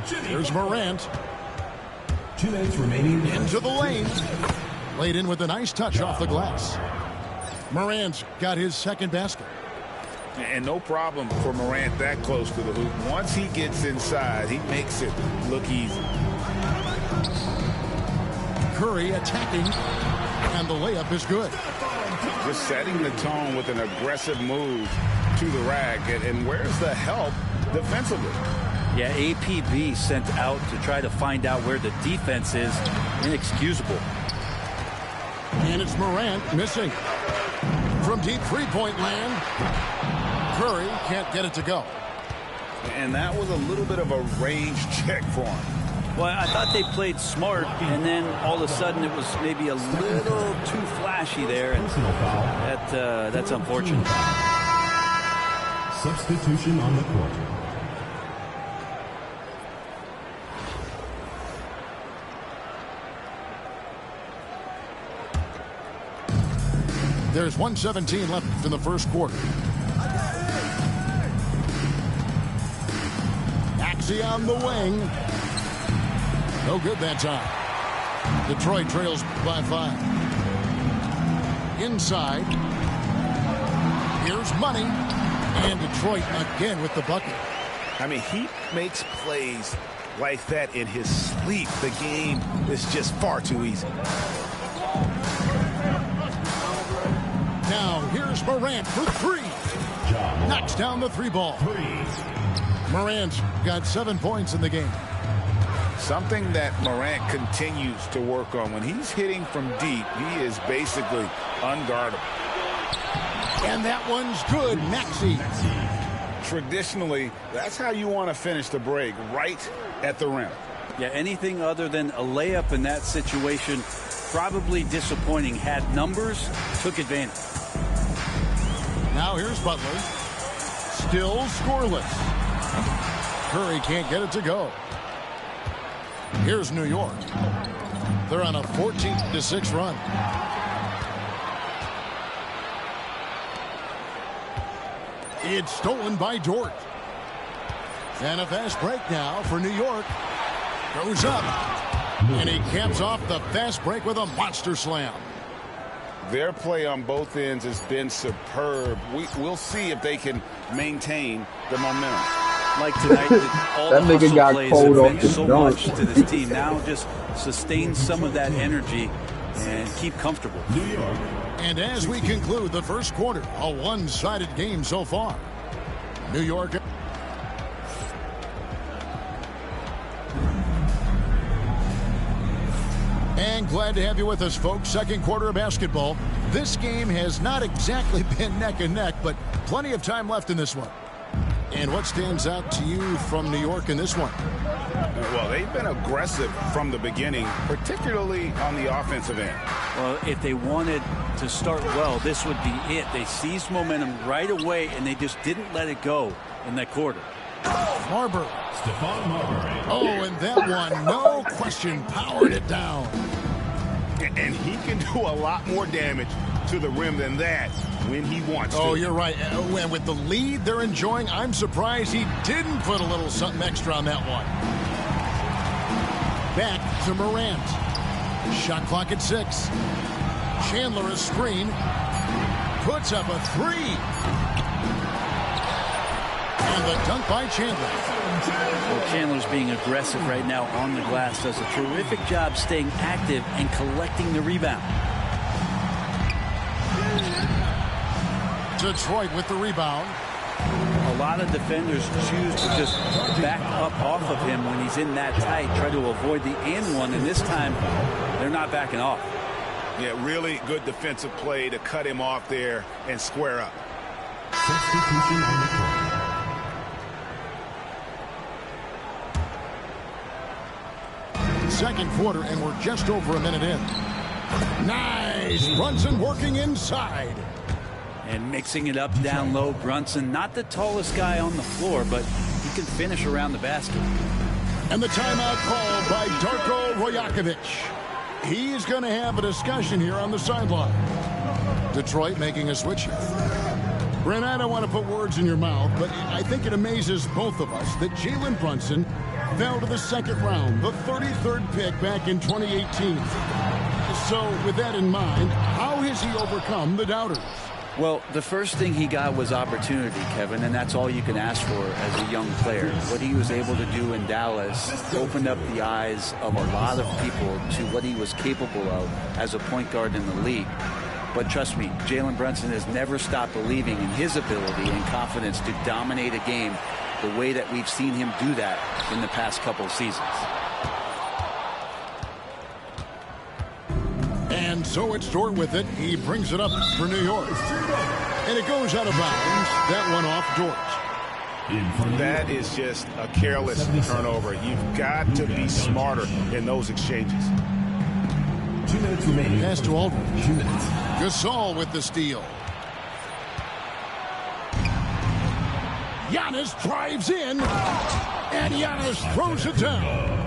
22. Here's Morant. 2 minutes remaining. Into the lane. Laid in with a nice touch off the glass. Morant's got his second basket. And no problem for Morant that close to the hoop. Once he gets inside, he makes it look easy. Curry attacking, and the layup is good. Just setting the tone with an aggressive move to the rack. And where's the help defensively? Yeah, APB sent out to try to find out where the defense is. Inexcusable. And it's Morant missing. From deep three-point land, Curry can't get it to go. And that was a little bit of a range check for him. Well, I thought they played smart, and then all of a sudden it was maybe a little too flashy there. And that's unfortunate. Substitution on the court. There's 1:17 left in the first quarter. Axie on the wing. No good that time. Detroit trails by 5. Inside. Here's Money. And Detroit again with the bucket. I mean, he makes plays like that in his sleep. The game is just far too easy. Now, here's Morant for 3. Knocks down the 3 ball. Morant's got 7 points in the game. Something that Morant continues to work on. When he's hitting from deep, he is basically unguardable. And that one's good. Maxey. Traditionally, that's how you want to finish the break, right at the rim. Yeah, anything other than a layup in that situation, probably disappointing. Had numbers, took advantage. Now here's Butler. Still scoreless. Curry can't get it to go. Here's New York. They're on a 14-6 run. It's stolen by Dort. And a fast break now for New York. Goes up. And he caps off the fast break with a monster slam. Their play on both ends has been superb. We'll see if they can maintain the momentum. like tonight that all That the nigga hustle got plays cold have off meant the so dunk. much to this team. Now just sustain some of that energy and keep comfortable. New York. And as we conclude the first quarter, a one-sided game so far. New York. And glad to have you with us, folks. Second quarter of basketball. This game has not exactly been neck and neck, but plenty of time left in this one. And what stands out to you from New York in this one? Well, they've been aggressive from the beginning, particularly on the offensive end. Well, if they wanted to start well, this would be it. They seized momentum right away, and they just didn't let it go in that quarter. Marbury. Stephon Marbury. Oh, and that one, no question, powered it down. And he can do a lot more damage to the rim than that when he wants to. Oh, you're right. And with the lead they're enjoying, I'm surprised he didn't put a little something extra on that one. Back to Morant. Shot clock at 6. Chandler a screen. Puts up a 3. And the dunk by Chandler. Well, Chandler's being aggressive right now on the glass. Does a terrific job staying active and collecting the rebound. Detroit with the rebound. A lot of defenders choose to just back up off of him when he's in that tight, try to avoid the and one, and this time they're not backing off. Yeah, really good defensive play to cut him off there and square up. Substitution on the court. Second quarter, and we're just over a minute in. Nice! Brunson working inside. And mixing it up down low, Brunson, not the tallest guy on the floor, but he can finish around the basket. And the timeout called by Darko Rajakovic. He's going to have a discussion here on the sideline. Detroit making a switch here. Brent, I don't want to put words in your mouth, but I think it amazes both of us that Jalen Brunson fell to the second round, the 33rd pick back in 2018. So with that in mind, how has he overcome the doubters? Well, the first thing he got was opportunity, Kevin, and that's all you can ask for as a young player. What he was able to do in Dallas opened up the eyes of a lot of people to what he was capable of as a point guard in the league. But trust me, Jalen Brunson has never stopped believing in his ability and confidence to dominate a game the way that we've seen him do that in the past couple of seasons. And so it's Dort with it. He brings it up for New York. And it goes out of bounds. That one off Dort. That is just a careless turnover. You've got to be smarter in those exchanges. 2 minutes remaining. Pass to Aldridge. 2 minutes. Gasol with the steal. Giannis drives in. And Giannis throws it down.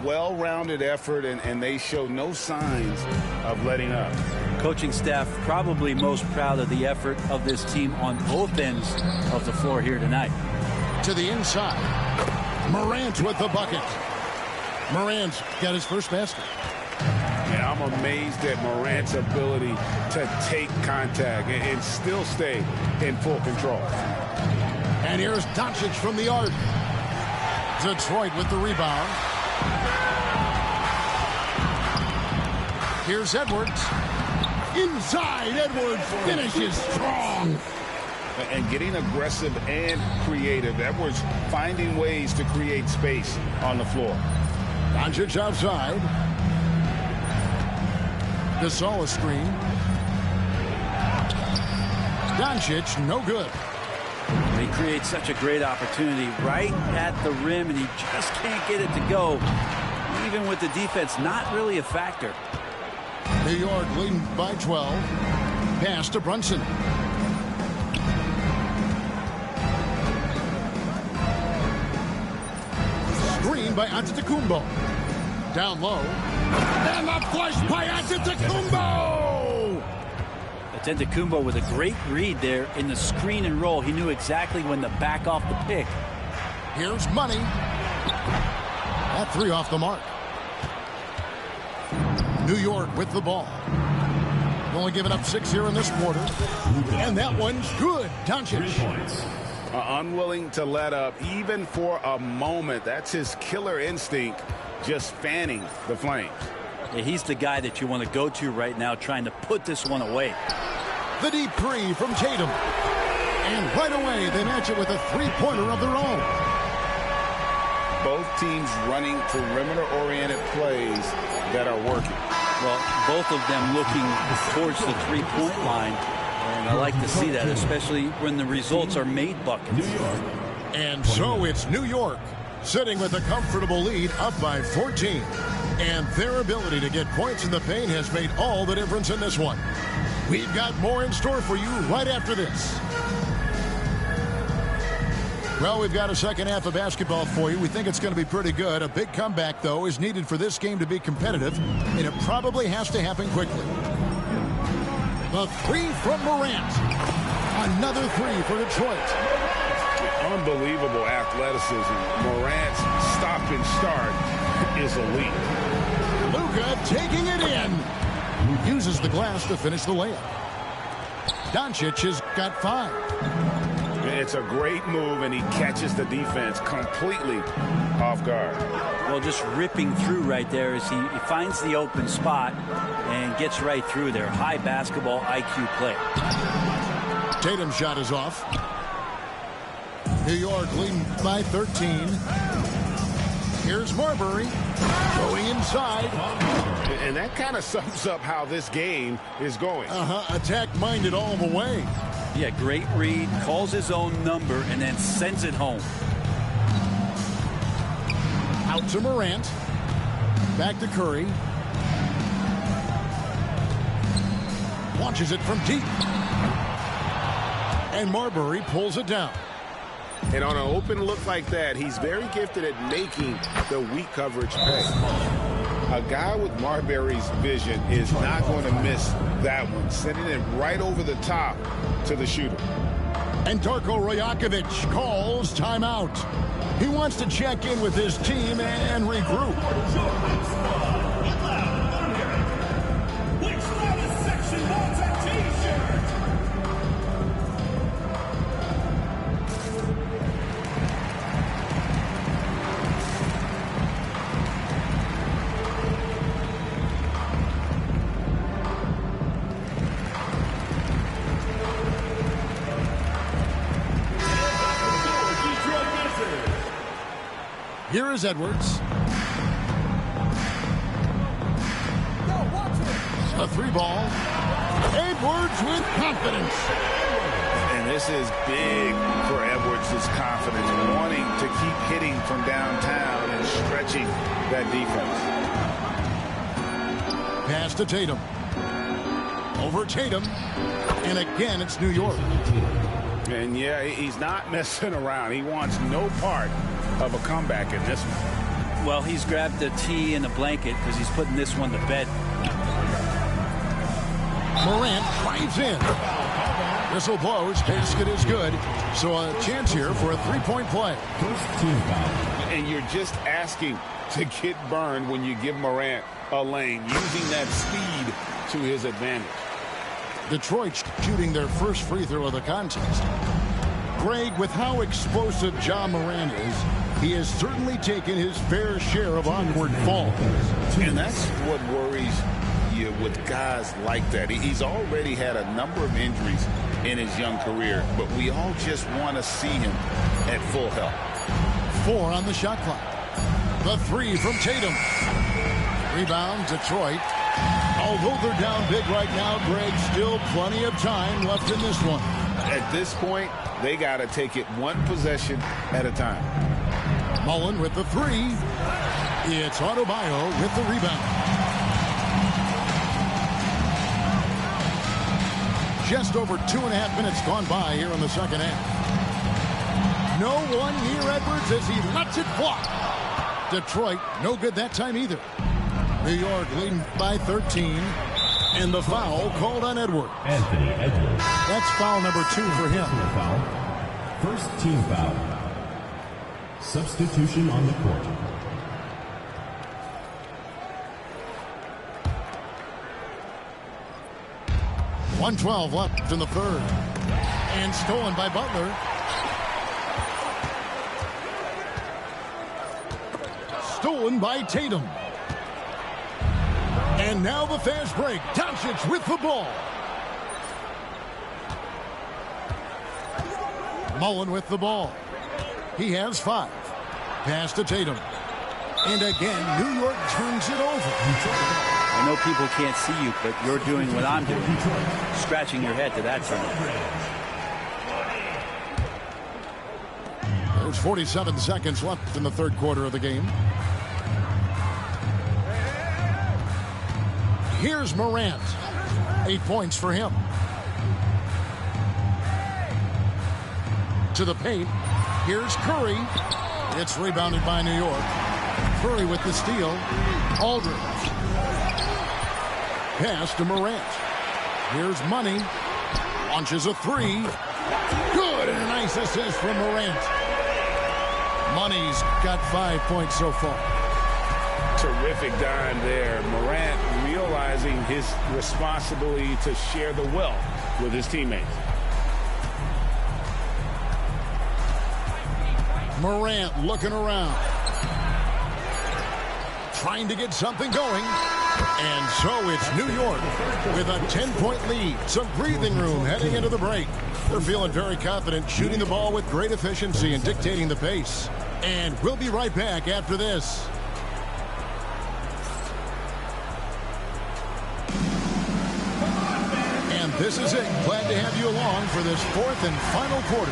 Well-rounded effort, and they show no signs of letting up. Coaching staff probably most proud of the effort of this team on both ends of the floor here tonight. To the inside. Morant with the bucket. Morant's got his first basket. Yeah, I'm amazed at Morant's ability to take contact and still stay in full control. And here's Doncic from the arc. Detroit with the rebound. Here's Edwards. Inside, Edwards finishes strong. And getting aggressive and creative. Edwards finding ways to create space on the floor. Doncic outside. Gasol a screen. Doncic, no good. He creates such a great opportunity right at the rim, and he just can't get it to go. Even with the defense, not really a factor. New York leading by 12. Pass to Brunson. Screen by Antetokounmpo. Down low. And the flush by Antetokounmpo! Antetokounmpo with a great read there in the screen and roll. He knew exactly when to back off the pick. Here's Money. That three off the mark. New York with the ball. Only giving up 6 here in this quarter. And that one's good. Doncic. Unwilling to let up even for a moment. That's his killer instinct, just fanning the flames. Yeah, he's the guy that you want to go to right now, trying to put this one away. The deep three from Tatum. And right away, they match it with a three-pointer of their own. Both teams running perimeter-oriented plays that are working. Well, both of them looking towards the three-point line. And I like to see that, especially when the results are made buckets. And so it's New York, sitting with a comfortable lead, up by 14. And their ability to get points in the paint has made all the difference in this one. We've got more in store for you right after this. Well, we've got a second half of basketball for you. We think it's going to be pretty good. A big comeback, though, is needed for this game to be competitive, and it probably has to happen quickly. The three from Morant. Another three for Detroit. Unbelievable athleticism. Morant's stop and start is elite. Luka taking it in. Uses the glass to finish the layup. Doncic has got 5. It's a great move, and he catches the defense completely off guard. Well, just ripping through right there as he finds the open spot and gets right through there. High basketball IQ play. Tatum's shot is off. New York leading by 13. Here's Marbury going inside. And that kind of sums up how this game is going. Attack-minded all the way. Yeah, great read, calls his own number, and then sends it home. Out to Morant. Back to Curry. Launches it from deep. And Marbury pulls it down. And on an open look like that, he's very gifted at making the weak coverage pay. A guy with Marbury's vision is not going to miss that one, sending it right over the top to the shooter. And Darko Rajakovic calls timeout. He wants to check in with his team and regroup. Here is Edwards. A three ball. Edwards with confidence. And this is big for Edwards' confidence, wanting to keep hitting from downtown and stretching that defense. Pass to Tatum. Over Tatum. And again, it's New York. And yeah, he's not messing around. He wants no part of a comeback in this one. Well, he's grabbed the tee and the blanket because he's putting this one to bed. Morant drives in. Whistle blows. Basket is good. So a chance here for a three-point play. And you're just asking to get burned when you give Morant a lane, using that speed to his advantage. Detroit shooting their first free throw of the contest. Greg, with how explosive Ja Morant is, he has certainly taken his fair share of awkward falls. And that's what worries you with guys like that. He's already had a number of injuries in his young career, but we all just want to see him at full health. 4 on the shot clock. The three from Tatum. Rebound, Detroit. Although they're down big right now, Greg, still plenty of time left in this one. At this point, they got to take it one possession at a time. Mullen with the three. It's Adebayo with the rebound. Just over 2.5 minutes gone by here in the second half. No one near Edwards as he lets it fly. Detroit, no good that time either. New York leading by 13. And the foul called on Edwards. Anthony Edwards. That's foul number 2 for him. First team foul. Substitution on the court. .112 left in the third. And stolen by Butler. stolen by Tatum. And now the fast break. Doncic with the ball. Mullen with the ball. He has 5. Pass to Tatum. And again, New York turns it over. I know people can't see you, but you're doing what I'm doing. Scratching your head to that time. There's 47 seconds left in the third quarter of the game. Here's Morant. 8 points for him. To the paint. Here's Curry. It's rebounded by New York. Curry with the steal. Aldridge. Pass to Morant. Here's Money. Launches a 3. Good, and a nice assist from Morant. Money's got 5 points so far. Terrific dime there. Morant realizing his responsibility to share the wealth with his teammates. Morant looking around. Trying to get something going. And so it's New York with a 10-point lead. Some breathing room heading into the break. They're feeling very confident, shooting the ball with great efficiency and dictating the pace. And we'll be right back after this. And this is it. Glad to have you along for this fourth and final quarter.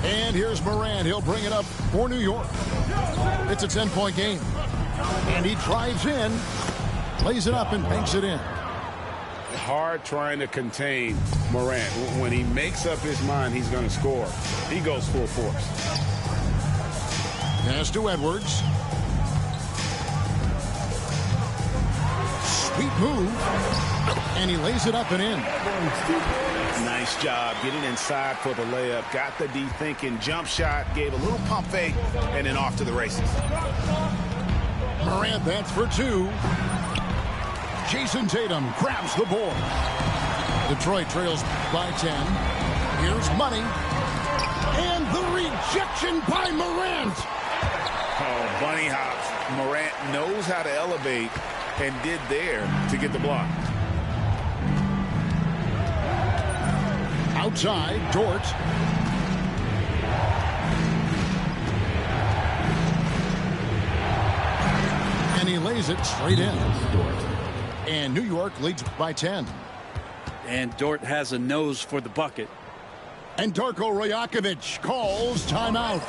And here's Morant. He'll bring it up for New York. It's a 10-point game. And he drives in, lays it up, and banks it in. Hard trying to contain Morant. When he makes up his mind he's going to score, he goes full force. Pass to Edwards. Sweet move. And he lays it up and in. Nice job getting inside for the layup. Got the D thinking. Jump shot. Gave a little pump fake. And then off to the races. Morant, that's for 2. Jason Tatum grabs the board. Detroit trails by 10. Here's Money. And the rejection by Morant. Oh, bunny hops. Morant knows how to elevate and did there to get the block. Outside, Dort. And he lays it straight in. And New York leads by 10. And Dort has a nose for the bucket. And Darko Rajakovic calls timeout.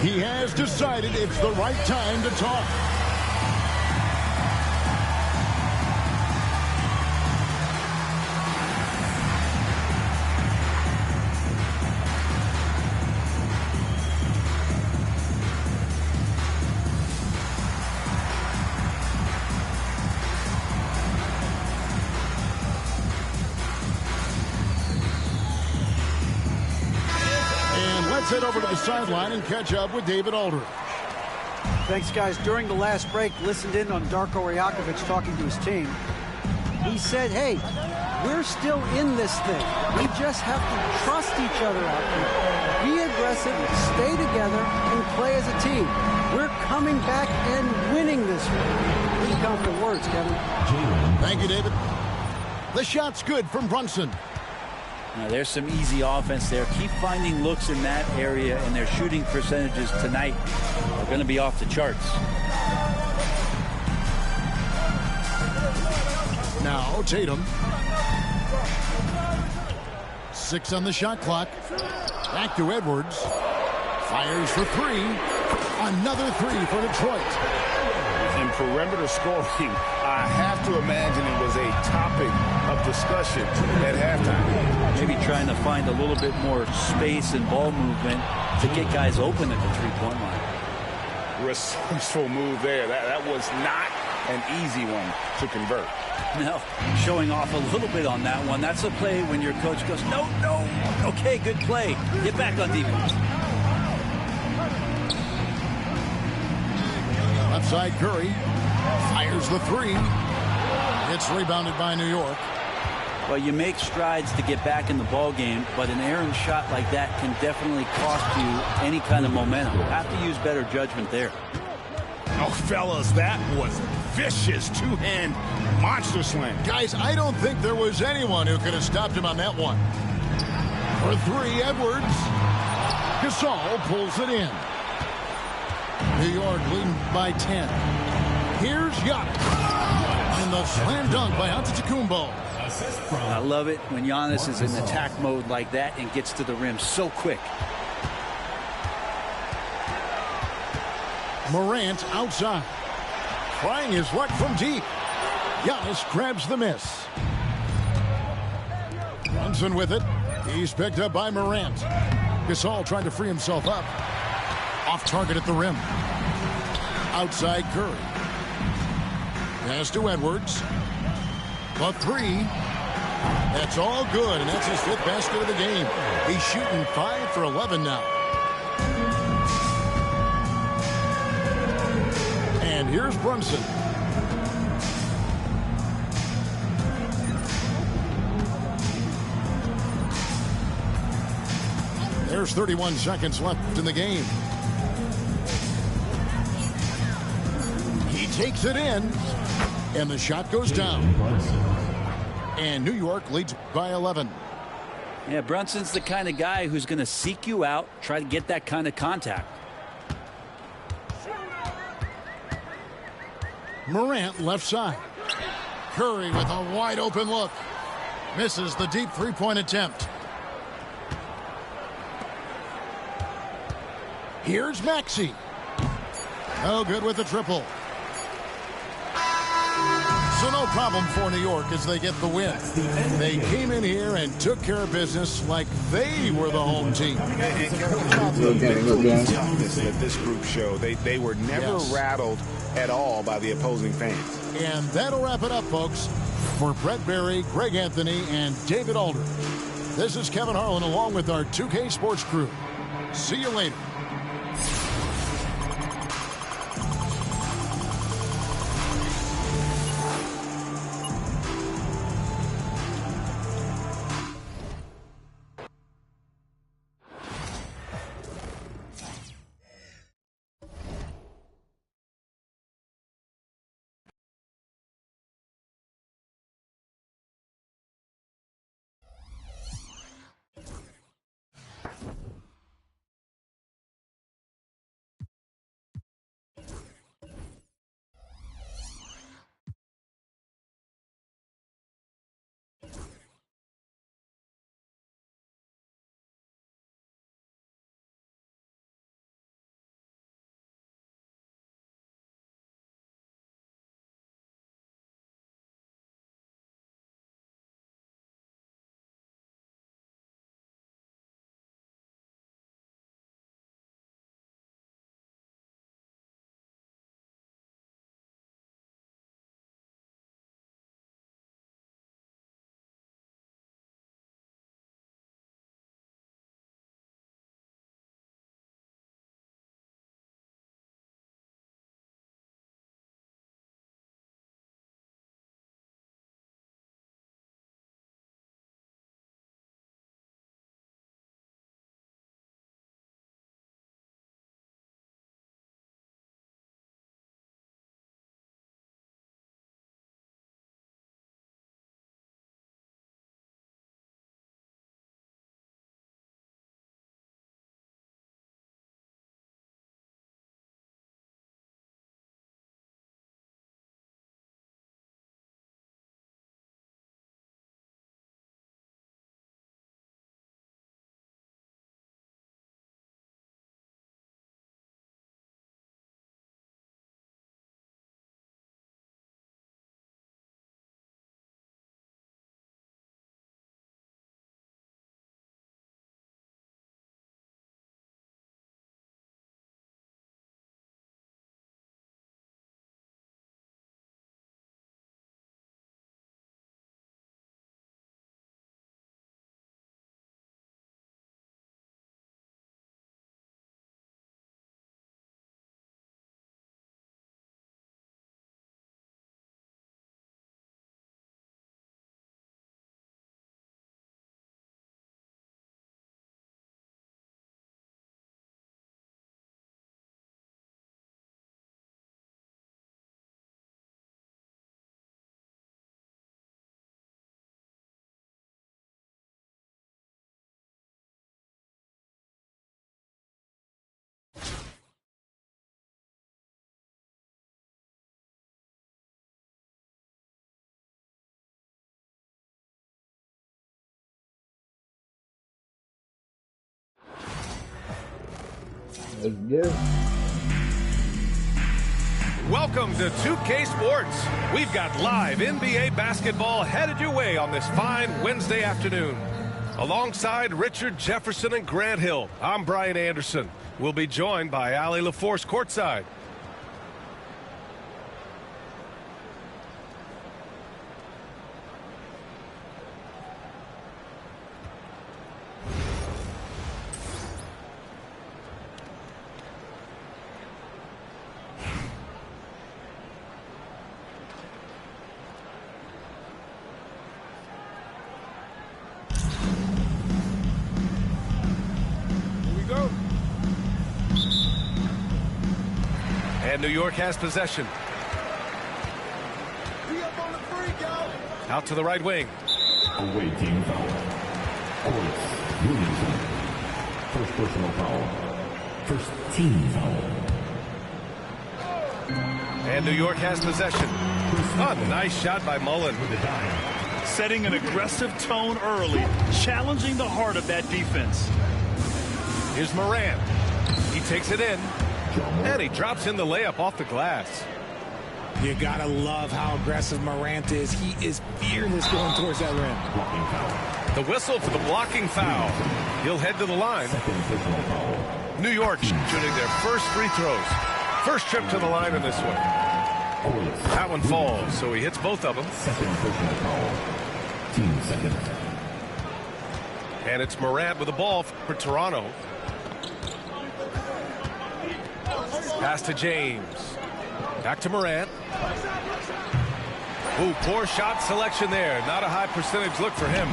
He has decided it's the right time to talk. Let's head over to the sideline and catch up with David Aldridge. Thanks, guys. During the last break, listened in on Darko Rajakovic talking to his team. He said, hey, we're still in this thing. We just have to trust each other out there. Be aggressive, stay together, and play as a team. We're coming back and winning this one. Pretty confident words, Kevin. Thank you, David. The shot's good from Brunson. Now, there's some easy offense there. Keep finding looks in that area, and their shooting percentages tonight are going to be off the charts. Now, Tatum. 6 on the shot clock. Back to Edwards. Fires for 3. Another 3 for Detroit. In perimeter scoring, I have to imagine it was a topic of discussion at halftime. Maybe trying to find a little bit more space and ball movement to get guys open at the three-point line. Resourceful move there. That was not an easy one to convert. No, showing off a little bit on that one. That's a play when your coach goes, no. Okay, good play. Get back on defense. Left side, Curry fires the 3. It's rebounded by New York. Well, you make strides to get back in the ball game, but an errant shot like that can definitely cost you any kind of momentum. Have to use better judgment there. Oh, fellas, that was vicious two-hand monster slam. Guys, I don't think there was anyone who could have stopped him on that one. For three, Edwards. Gasol pulls it in. New York leading by 10. Here's Giannis. And the slam dunk by Antetokounmpo. I love it when Giannis is in attack mode like that and gets to the rim so quick. Morant outside. Trying his luck from deep. Giannis grabs the miss. Brunson with it. He's picked up by Morant. Gasol trying to free himself up. Off target at the rim. Outside Curry. Pass to Edwards. The three. That's all good, and that's his 5th basket of the game. He's shooting 5 for 11 now. And here's Brunson. There's 31 seconds left in the game. He takes it in, and the shot goes down. And New York leads by 11. Yeah, Brunson's the kind of guy who's going to seek you out, try to get that kind of contact. Morant left side. Curry with a wide open look. Misses the deep three-point attempt. Here's Maxey. No good with the triple. So no problem for New York as they get the win. They came in here and took care of business like they were the home team. And the toughness that this group showed. They were never rattled at all by the opposing fans. And that'll wrap it up, folks. For Brett Berry, Greg Anthony, and David Aldridge, this is Kevin Harlan along with our 2K Sports crew. See you later. Let's get it. Welcome to 2K Sports. We've got live NBA basketball headed your way on this fine Wednesday afternoon. Alongside Richard Jefferson and Grant Hill, I'm Brian Anderson. We'll be joined by Allie LaForce courtside. And New York has possession. Out to the right wing. Away team foul. Horace Williamson. First personal foul. First team foul. And New York has possession. A nice shot by Mullen. With a dime. Setting an aggressive tone early, challenging the heart of that defense. Here's Morant. He takes it in. And he drops in the layup off the glass. You gotta love how aggressive Morant is. He is fearless going towards that rim. The whistle for the blocking foul. He'll head to the line. New York shooting their first free throws. First trip to the line in this one. That one falls, so he hits both of them. Team second. And it's Morant with the ball for Toronto. Pass to James. Back to Morant. Ooh, poor shot selection there. Not a high percentage look for him.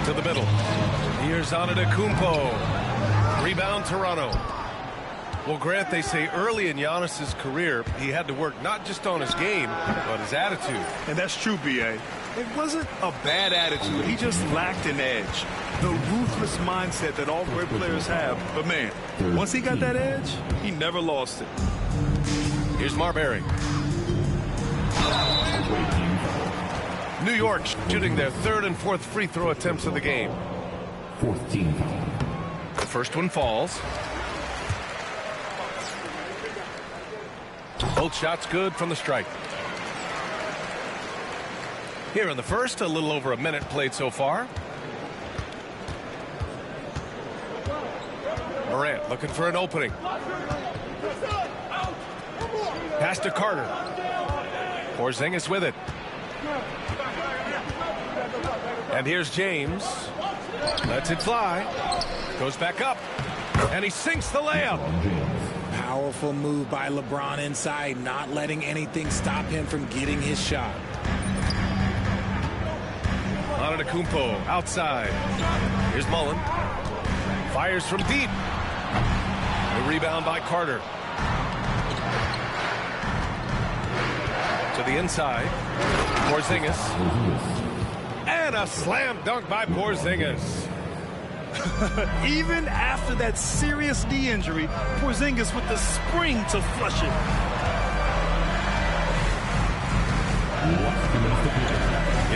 To the middle. Here's Antetokounmpo. Rebound Toronto. Well, Grant, they say early in Giannis's career, he had to work not just on his game, but his attitude. And that's true, B.A. It wasn't a bad attitude. He just lacked an edge. The ruthless mindset that all great players have. But, man, once he got that edge, he never lost it. Here's Marbury. New York shooting their third and fourth free throw attempts of the game. Fourth team foul. The first one falls. Both shots good from the stripe. Here in the first, a little over a minute played so far. Morant looking for an opening. Pass to Carter. Porzingis with it. And here's James. Lets it fly. Goes back up. And he sinks the layup. Powerful move by LeBron inside, not letting anything stop him from getting his shot. Antetokounmpo outside. Here's Mullen. Fires from deep. The rebound by Carter. To the inside. Porzingis. And a slam dunk by Porzingis. Even after that serious knee injury, Porzingis with the spring to flush it.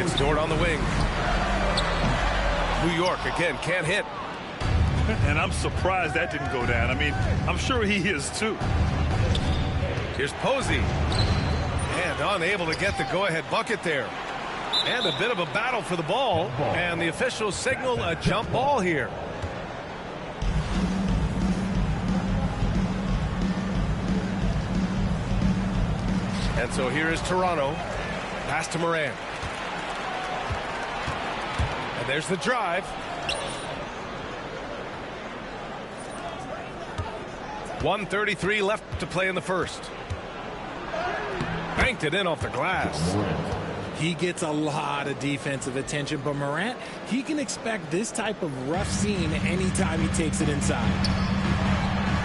It's Dort on the wing. New York again can't hit. And I'm surprised that didn't go down. I mean, I'm sure he is too. Here's Posey. And unable to get the go-ahead bucket there. And a bit of a battle for the ball. And the officials signal a jump ball here. And so here is Toronto. Pass to Morant. And there's the drive. .133 left to play in the first. Banked it in off the glass. He gets a lot of defensive attention, but Morant, he can expect this type of rough scene anytime he takes it inside.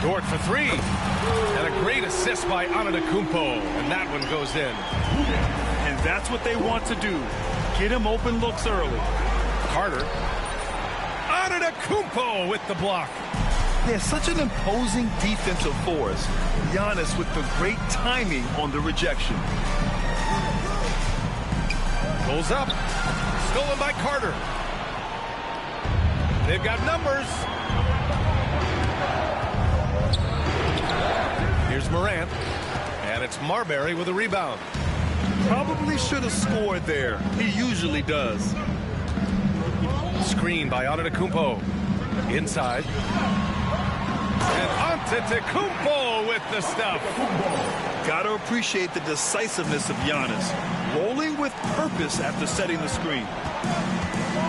Dort for three. And a great assist by Antetokounmpo. And that one goes in. And that's what they want to do. Get him open looks early. Carter. Antetokounmpo with the block. They're such an imposing defensive force. Giannis with the great timing on the rejection. Pulls up. Stolen by Carter. They've got numbers. Morant. And it's Marbury with a rebound. Probably should have scored there. He usually does. Screen by Antetokounmpo. Inside. And Antetokounmpo with the stuff. Gotta appreciate the decisiveness of Giannis. Rolling with purpose after setting the screen.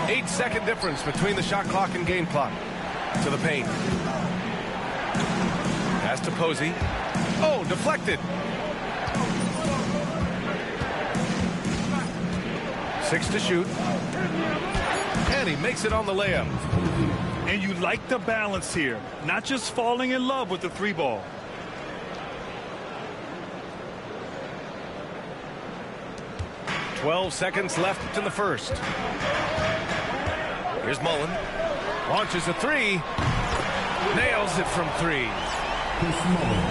8-second difference between the shot clock and game clock. To the paint. Pass to Posey. Oh, deflected. 6 to shoot. And he makes it on the layup. And you like the balance here. Not just falling in love with the 3-ball. .12 seconds left in the first. Here's Mullen. Launches a 3. Nails it from 3.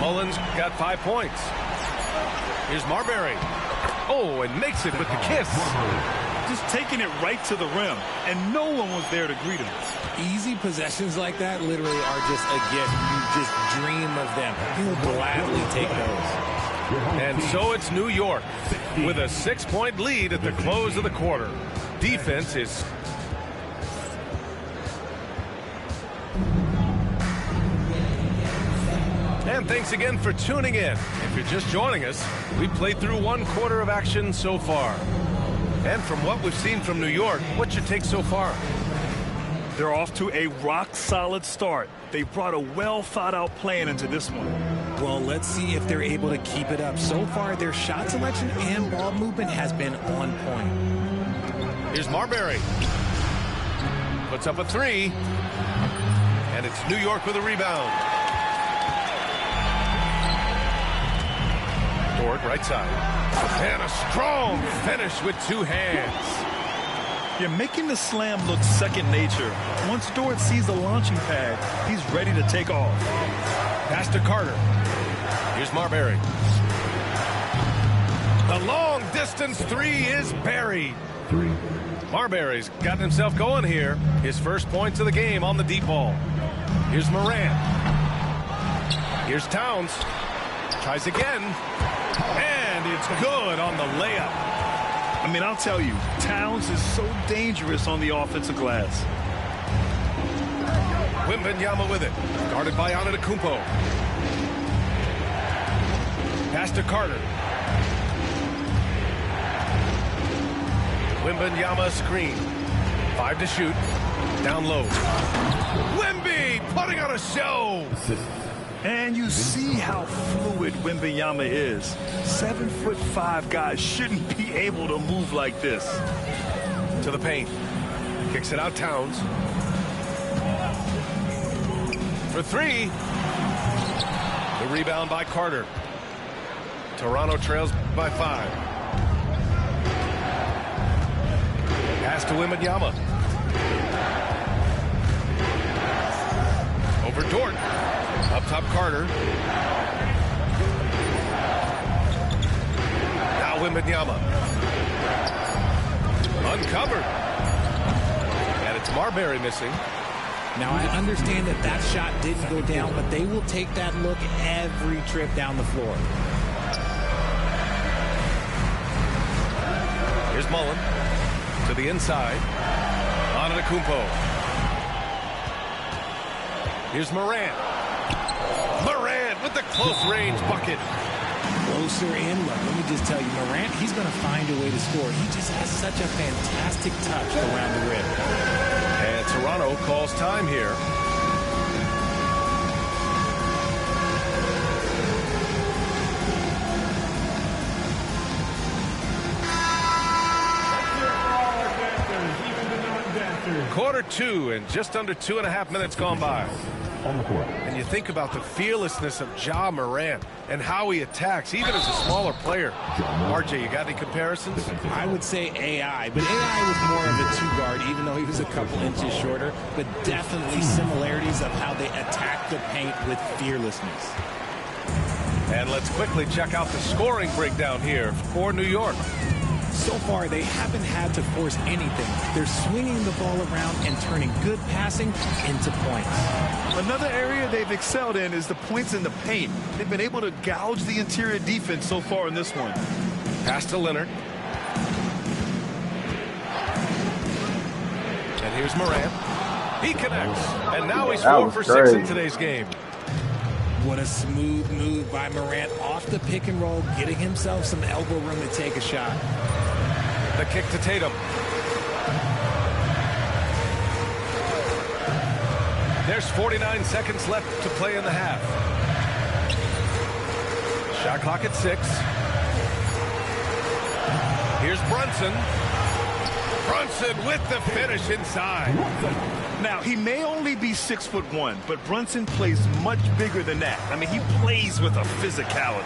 Mullen's got 5 points. Here's Marbury. Oh, and makes it with the kiss. Just taking it right to the rim, and no one was there to greet him. Easy possessions like that literally are just a gift. You just dream of them. He'll gladly take those. And so it's New York with a 6-point lead at the close of the quarter. Defense is... And thanks again for tuning in. If you're just joining us, we played through 1 quarter of action so far. And from what we've seen from New York, what's your take so far? They're off to a rock-solid start. They brought a well-thought-out plan into this one. Well, let's see if they're able to keep it up. So far, their shot selection and ball movement has been on point. Here's Marbury. Puts up a 3. And it's New York with a rebound. Dort, right side. And a strong finish with 2 hands. You're making the slam look second nature. Once Dort sees the launching pad, he's ready to take off. Pass to Carter. Here's Marbury. The long distance 3 is buried. Marbury's gotten himself going here. His first points of the game on the deep ball. Here's Morant. Here's Towns. Tries again. And it's good on the layup. I mean, I'll tell you, Towns is so dangerous on the offensive glass. Wembanyama with it. Guarded by Antetokounmpo. Pass to Carter. Wembanyama screen. 5 to shoot. Down low. Wemby putting on a show. And you see how fluid Wembanyama is. 7'5" guys shouldn't be able to move like this. To the paint. Kicks it out Towns. For 3. The rebound by Carter. Toronto trails by 5. Pass to Wembanyama. Over Dort. Up top Carter. Now Wembanyama. Uncovered. And it's Marbury missing. Now, I understand that that shot didn't go down, but they will take that look every trip down the floor. Here's Mullen. To the inside. Antetokounmpo. Here's Morant. Morant with the close-range bucket. Closer in. Look, let me just tell you, Morant, he's going to find a way to score. He just has such a fantastic touch around the rim. And Toronto calls time here. Quarter 2 and just under 2.5 minutes gone by. On the court. And you think about the fearlessness of Ja Morant and how he attacks, even as a smaller player. RJ, you got any comparisons? I would say AI, but AI was more of a 2-guard, even though he was a couple inches shorter, but definitely similarities of how they attack the paint with fearlessness. And let's quickly check out the scoring breakdown here for New York. So far, they haven't had to force anything. They're swinging the ball around and turning good passing into points. Let Another area they've excelled in is the points in the paint. They've been able to gouge the interior defense so far in this one. Pass to Leonard. And here's Morant. He connects. And now he's 4 for 6 in today's game. What a smooth move by Morant off the pick and roll, getting himself some elbow room to take a shot. The kick to Tatum. There's 49 seconds left to play in the half. Shot clock at 6. Here's Brunson. Brunson with the finish inside. Now, he may only be 6'1", but Brunson plays much bigger than that. I mean, he plays with a physicality.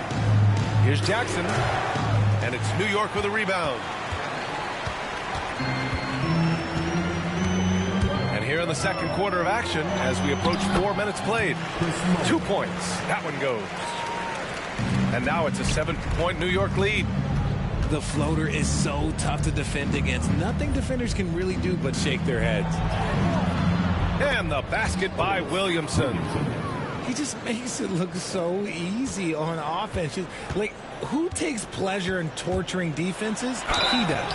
Here's Jackson. And it's New York with a rebound. And here in the second quarter of action, as we approach 4 minutes played. 2 points. That one goes. And now it's a 7-point New York lead. The floater is so tough to defend against. Nothing defenders can really do but shake their heads. And the basket by Williamson. He just makes it look so easy on offense. Like, who takes pleasure in torturing defenses? He does.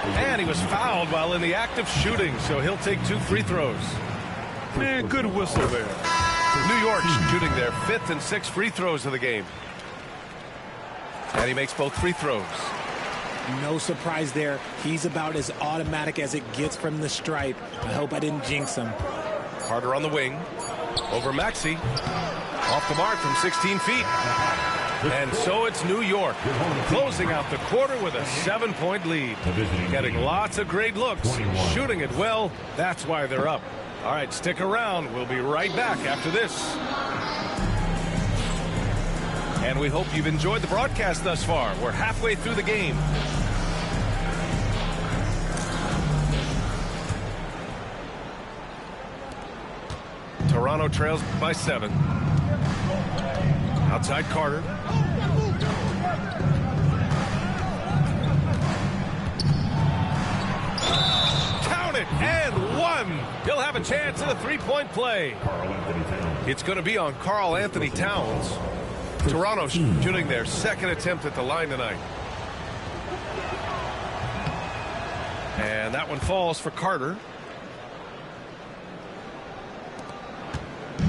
And he was fouled while in the act of shooting, so he'll take 2 free throws. Man, good whistle there. New York shooting their 5th and 6th free throws of the game. And he makes both free throws. No surprise there. He's about as automatic as it gets from the stripe. I hope I didn't jinx him. Carter on the wing. Over Maxey. Off the mark from 16 feet. And so it's New York closing out the quarter with a 7-point lead. Getting lots of great looks. Shooting it well. That's why they're up. All right, stick around. We'll be right back after this. And we hope you've enjoyed the broadcast thus far. We're halfway through the game. Toronto trails by 7. Outside Carter. Count it, and 1. He'll have a chance at a 3-point play. It's going to be on Karl Anthony Towns. Toronto shooting their 2nd attempt at the line tonight. And that one falls for Carter.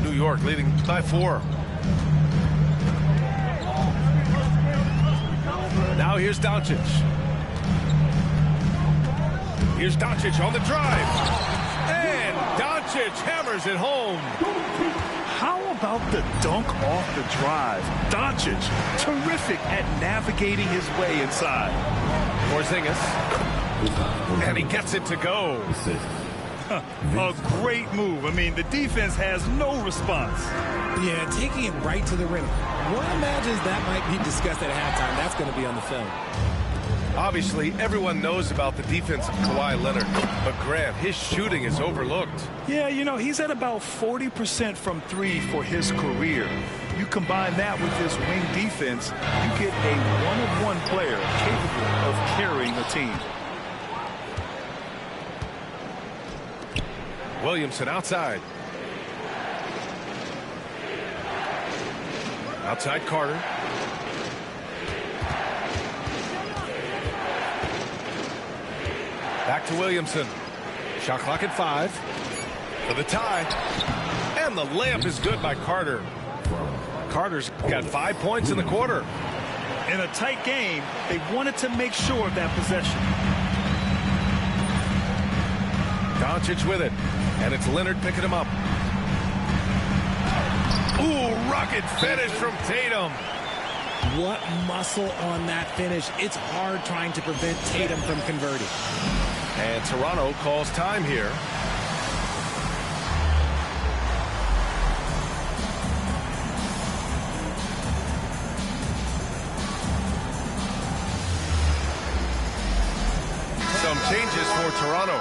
New York leading by 4. Now here's Doncic. Here's Doncic on the drive. And Doncic hammers it home. How about the dunk off the drive? Doncic, terrific at navigating his way inside. Porzingis. And he gets it to go. A great move. I mean, the defense has no response. Yeah, taking it right to the rim. One imagines that might be discussed at halftime. That's going to be on the film. Obviously, everyone knows about the defense of Kawhi Leonard, but Grant, his shooting is overlooked. Yeah, you know, he's at about 40% from 3 for his career. You combine that with his wing defense, you get a one-of-one player capable of carrying a team. Williamson outside. Outside Carter. Back to Williamson. Shot clock at 5 for the tie. And the layup is good by Carter. Carter's got 5 points in the quarter. In a tight game, they wanted to make sure of that possession. Doncic with it. And it's Leonard picking him up. Ooh, rocket finish from Tatum. What muscle on that finish. It's hard trying to prevent Tatum from converting. And Toronto calls time here. Some changes for Toronto.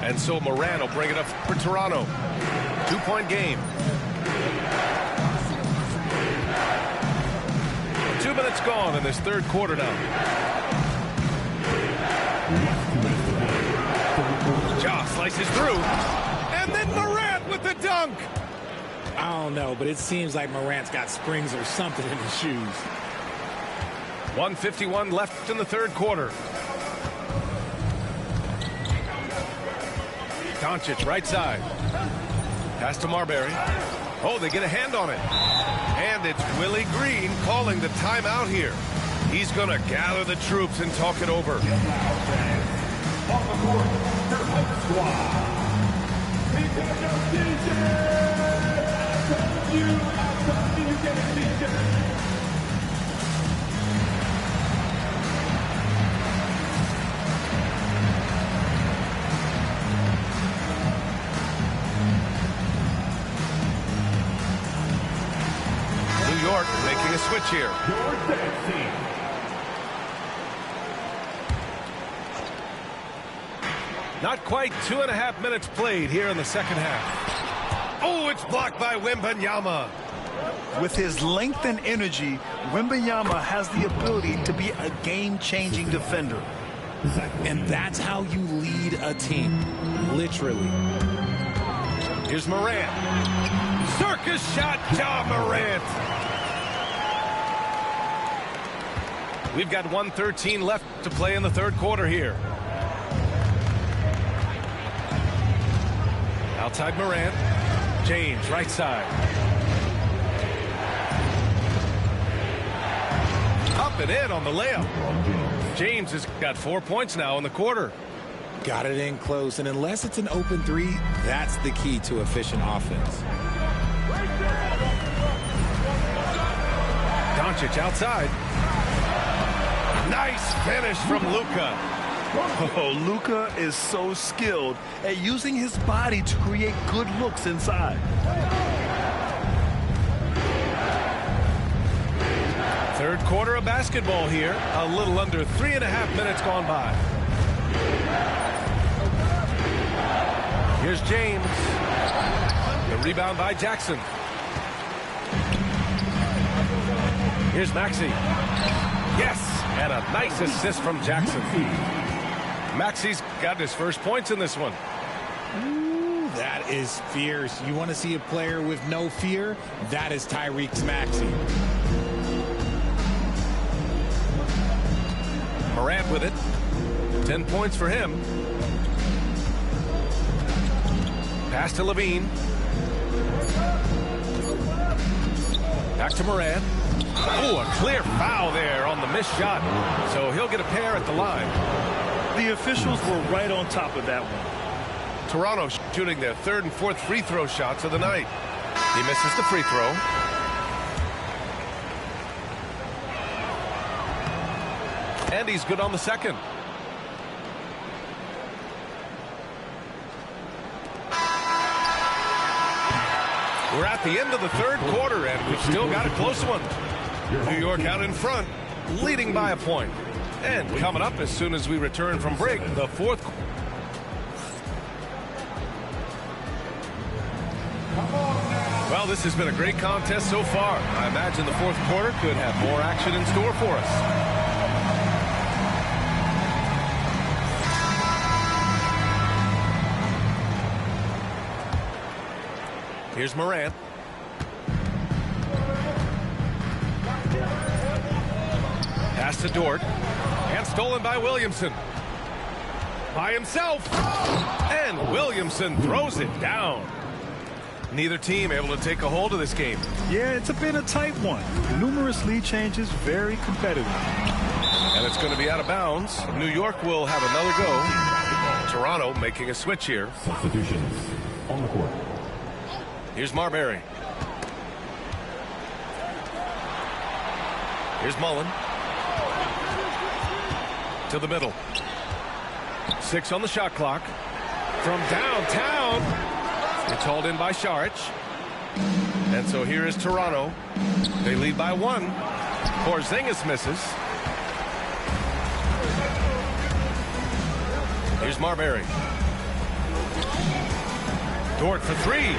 And so Moran will bring it up for Toronto. 2-point game. 2 minutes gone in this third quarter now. Ja slices through. And then Morant with the dunk. I don't know, but it seems like Morant's got springs or something in his shoes. 1:51 left in the third quarter. Doncic right side. Pass to Marbury. Oh, they get a hand on it. And it's Willie Green calling the timeout here. He's going to gather the troops and talk it over. New York making a switch here. Not quite 2.5 minutes played here in the second half. Oh, it's blocked by Wembanyama. With his length and energy, Wembanyama has the ability to be a game-changing defender. And that's how you lead a team, literally. Here's Morant. Circus shot, Ja Morant. We've got 1:13 left to play in the third quarter here. Outside Morant. James, right side. Up and in on the layup. James has got 4 points now in the quarter. Got it in close, and unless it's an open three, that's the key to efficient offense. Doncic outside. Nice finish from Luka. Oh, Luka is so skilled at using his body to create good looks inside. Third quarter of basketball here. A little under 3.5 minutes gone by. Here's James. The rebound by Jackson. Here's Maxey. Yes, and a nice assist from Jackson. Maxey's got his first points in this one. Ooh, that is fierce. You want to see a player with no fear? That is Tyrese Maxey. Morant with it. 10 points for him. Pass to Levine. Back to Morant. Oh, a clear foul there on the missed shot. So he'll get a pair at the line. The officials were right on top of that one. Toronto shooting their third and fourth free throw shots of the night. He misses the free throw. And he's good on the second. We're at the end of the third quarter, and we've still got a close one. New York out in front, leading by a point. And coming up as soon as we return from break, the fourth. Well, this has been a great contest so far. I imagine the fourth quarter could have more action in store for us. Here's Morant. Pass to Dort. And stolen by Williamson. By himself. And Williamson throws it down. Neither team able to take a hold of this game. Yeah, it's been a tight one. Numerous lead changes, very competitive. And it's going to be out of bounds. New York will have another go. Toronto making a switch here. Substitutions on the court. Here's Marbury. Here's Mullen. To the middle. 6 on the shot clock. From downtown. It's hauled in by Saric. And so here is Toronto. They lead by 1. Porzingis misses. Here's Marbury. Dort for 3.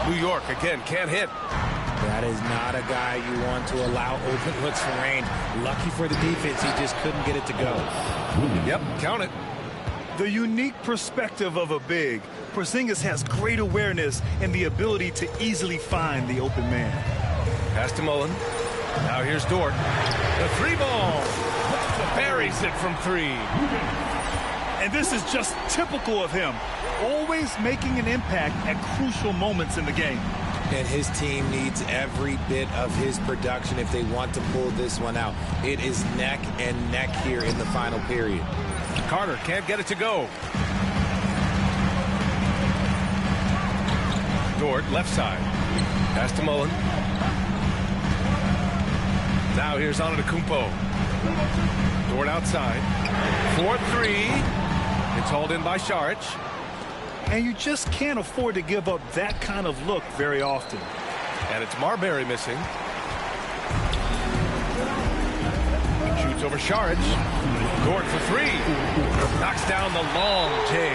New York again can't hit. That is not a guy you want to allow open looks for range. Lucky for the defense, he just couldn't get it to go. Yep, count it. The unique perspective of a big. Porzingis has great awareness and the ability to easily find the open man. Pass to Mullen. Now here's Dort. The three ball. Buries it from three. And this is just typical of him. Always making an impact at crucial moments in the game. And his team needs every bit of his production if they want to pull this one out. It is neck and neck here in the final period. Carter can't get it to go. Dort, left side. Pass to Mullen. Now here's Antetokounmpo. Dort outside. 4-3. It's hauled in by Saric. And you just can't afford to give up that kind of look very often. And it's Marbury missing. Shoots over Saric. Dort for three. Knocks down the long J.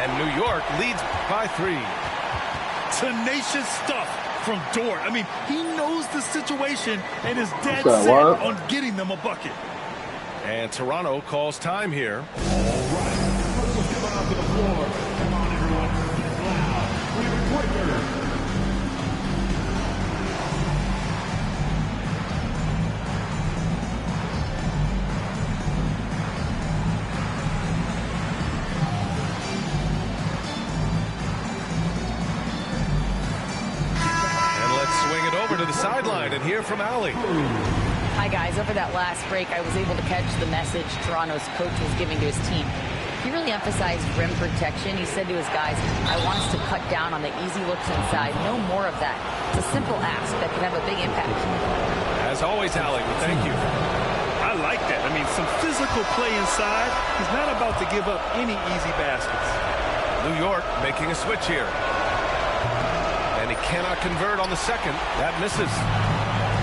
And New York leads by 3. Tenacious stuff from Dort. I mean, he knows the situation and is dead set on getting them a bucket. And Toronto calls time here. To the sideline and hear from Allie. Hi guys, over that last break I was able to catch the message Toronto's coach was giving to his team. He really emphasized rim protection. He said to his guys, I want us to cut down on the easy looks inside. No more of that. It's a simple ask that can have a big impact. As always, Allie, thank you. I like that. I mean, some physical play inside. He's not about to give up any easy baskets. New York making a switch here. And he cannot convert on the second. That misses.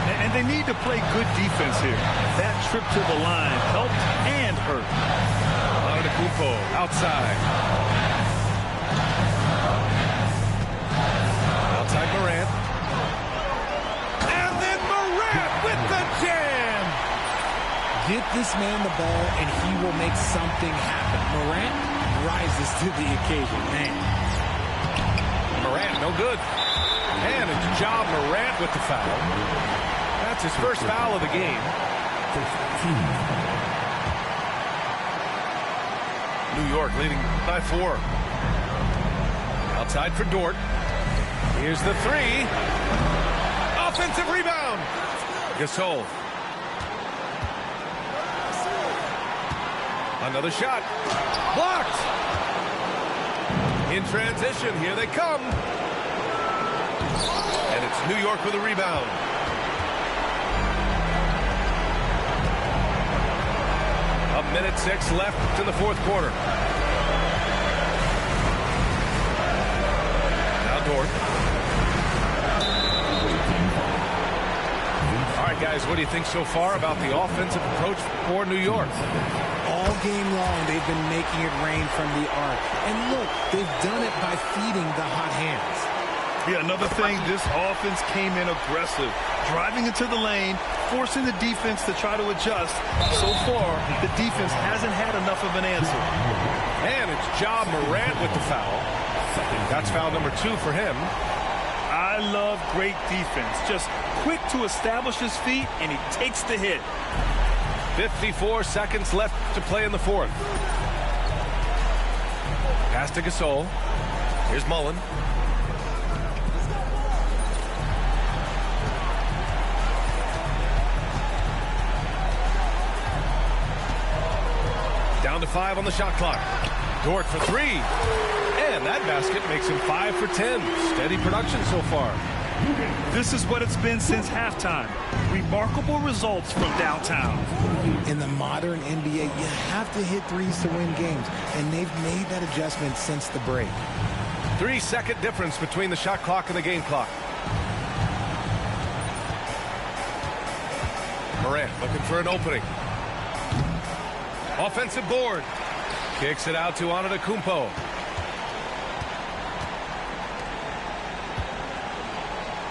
And they need to play good defense here. That trip to the line helped and hurt. Antetokounmpo outside. Outside Morant. And then Morant with the jam. Get this man the ball and he will make something happen. Morant rises to the occasion. Man. Morant, no good. And it's Ja Morant with the foul. That's his first foul of the game. New York leading by 4. Outside for Dort. Here's the three. Offensive rebound. Gasol. Another shot. Blocked. In transition, here they come. And it's New York with a rebound. A minute 6 left to the fourth quarter. Now Dort. All right, guys, what do you think so far about the offensive approach for New York? All game long, they've been making it rain from the arc. And look, they've done it by feeding the hot hands. Yeah, another thing, this offense came in aggressive, driving into the lane, forcing the defense to try to adjust. So far, the defense hasn't had enough of an answer. And it's Ja Morant with the foul. That's foul number 2 for him. I love great defense. Just quick to establish his feet, and he takes the hit. 54 seconds left to play in the fourth. Pass to Gasol. Here's Mullen. Down to 5 on the shot clock. Dort for 3. And that basket makes him 5 for 10. Steady production so far. This is what it's been since halftime. Remarkable results from downtown. In the modern NBA, you have to hit threes to win games, and they've made that adjustment since the break. 3-second difference between the shot clock and the game clock. Morant looking for an opening. Offensive board. Kicks it out to Antetokounmpo.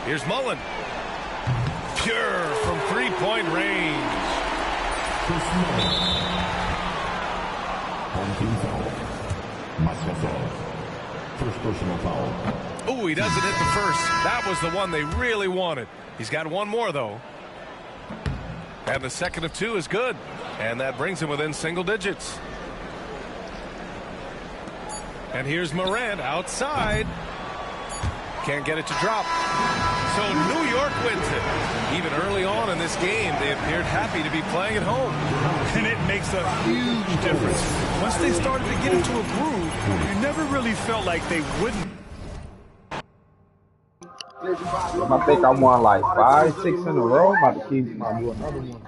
Here's Mullen. Pure from three-point range. Chris Mullen. On team foul. Mascasov. First personal foul. Oh, he doesn't hit the first. That was the one they really wanted. He's got one more, though. And the second of two is good. And that brings him within single digits. And here's Morant outside. Can't get it to drop. So New York wins it. Even early on in this game, they appeared happy to be playing at home. And it makes a huge difference. Once they started to get into a groove, you never really felt like they wouldn't. I think I won like 5, 6 in a row. I'm about to keep do another one.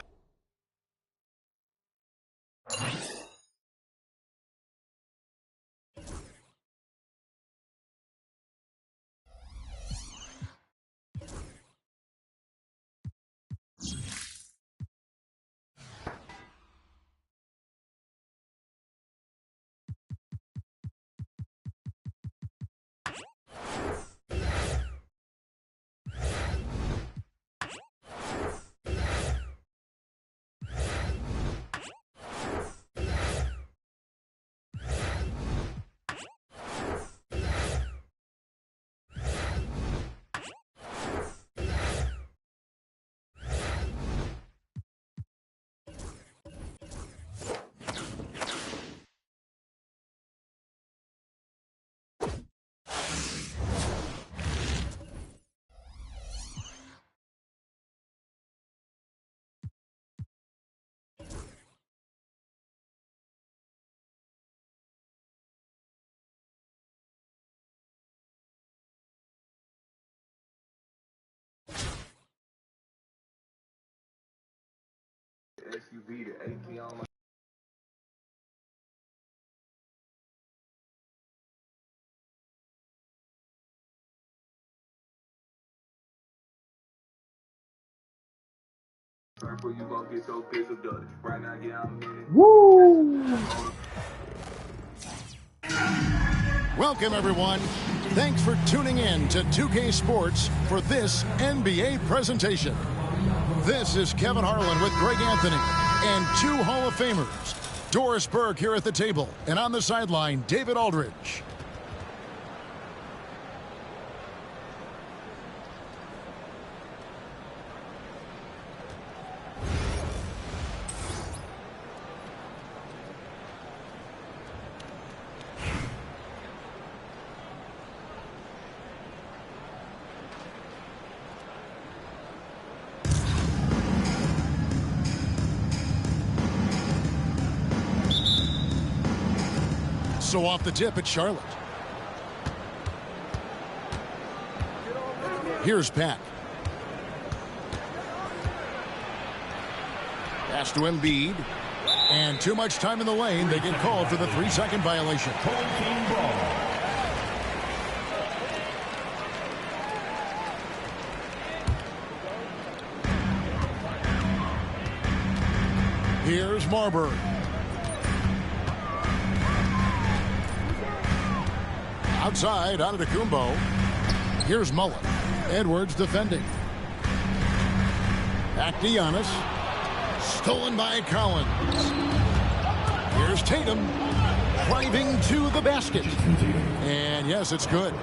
SUV to AP on my before you gonna get your piss abducted. Right now, yeah, I'm in it. Woo! Welcome, everyone. Thanks for tuning in to 2K Sports for this NBA presentation. This is Kevin Harlan with Greg Anthony and two Hall of Famers, Doris Burke here at the table, and on the sideline, David Aldridge. So off the tip, it's Charlotte. Here's Pat. Pass to Embiid. And too much time in the lane. They get called for the 3-second violation. Here's Marbury. Outside, out of Antetokounmpo. Here's Mullen. Edwards defending. Back to Giannis. Stolen by Collins. Here's Tatum. Driving to the basket. And yes, it's good.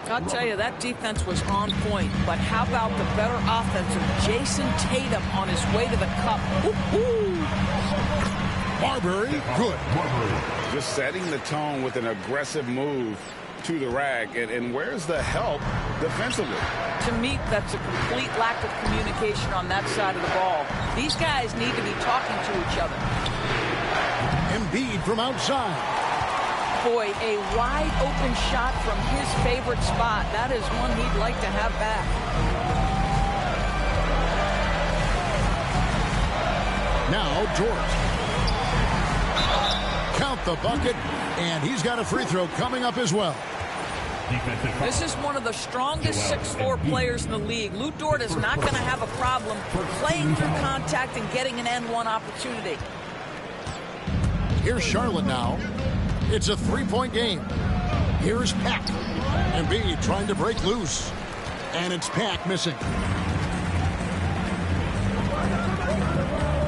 I'll tell you, that defense was on point. But how about the better offense of Jason Tatum on his way to the cup? Marbury, good. Just setting the tone with an aggressive move to the rack. And where's the help defensively? To me, that's a complete lack of communication on that side of the ball. These guys need to be talking to each other. Embiid from outside. Boy, a wide open shot from his favorite spot. That is one he'd like to have back. Now George. Count the bucket, and he's got a free throw coming up as well. This is one of the strongest 6'4" players in the league. Lou Dort is not going to have a problem playing through contact and getting an N1 opportunity. Here's Charlotte now. It's a 3-point game. Here's Pat. Embiid trying to break loose. And it's Pack missing.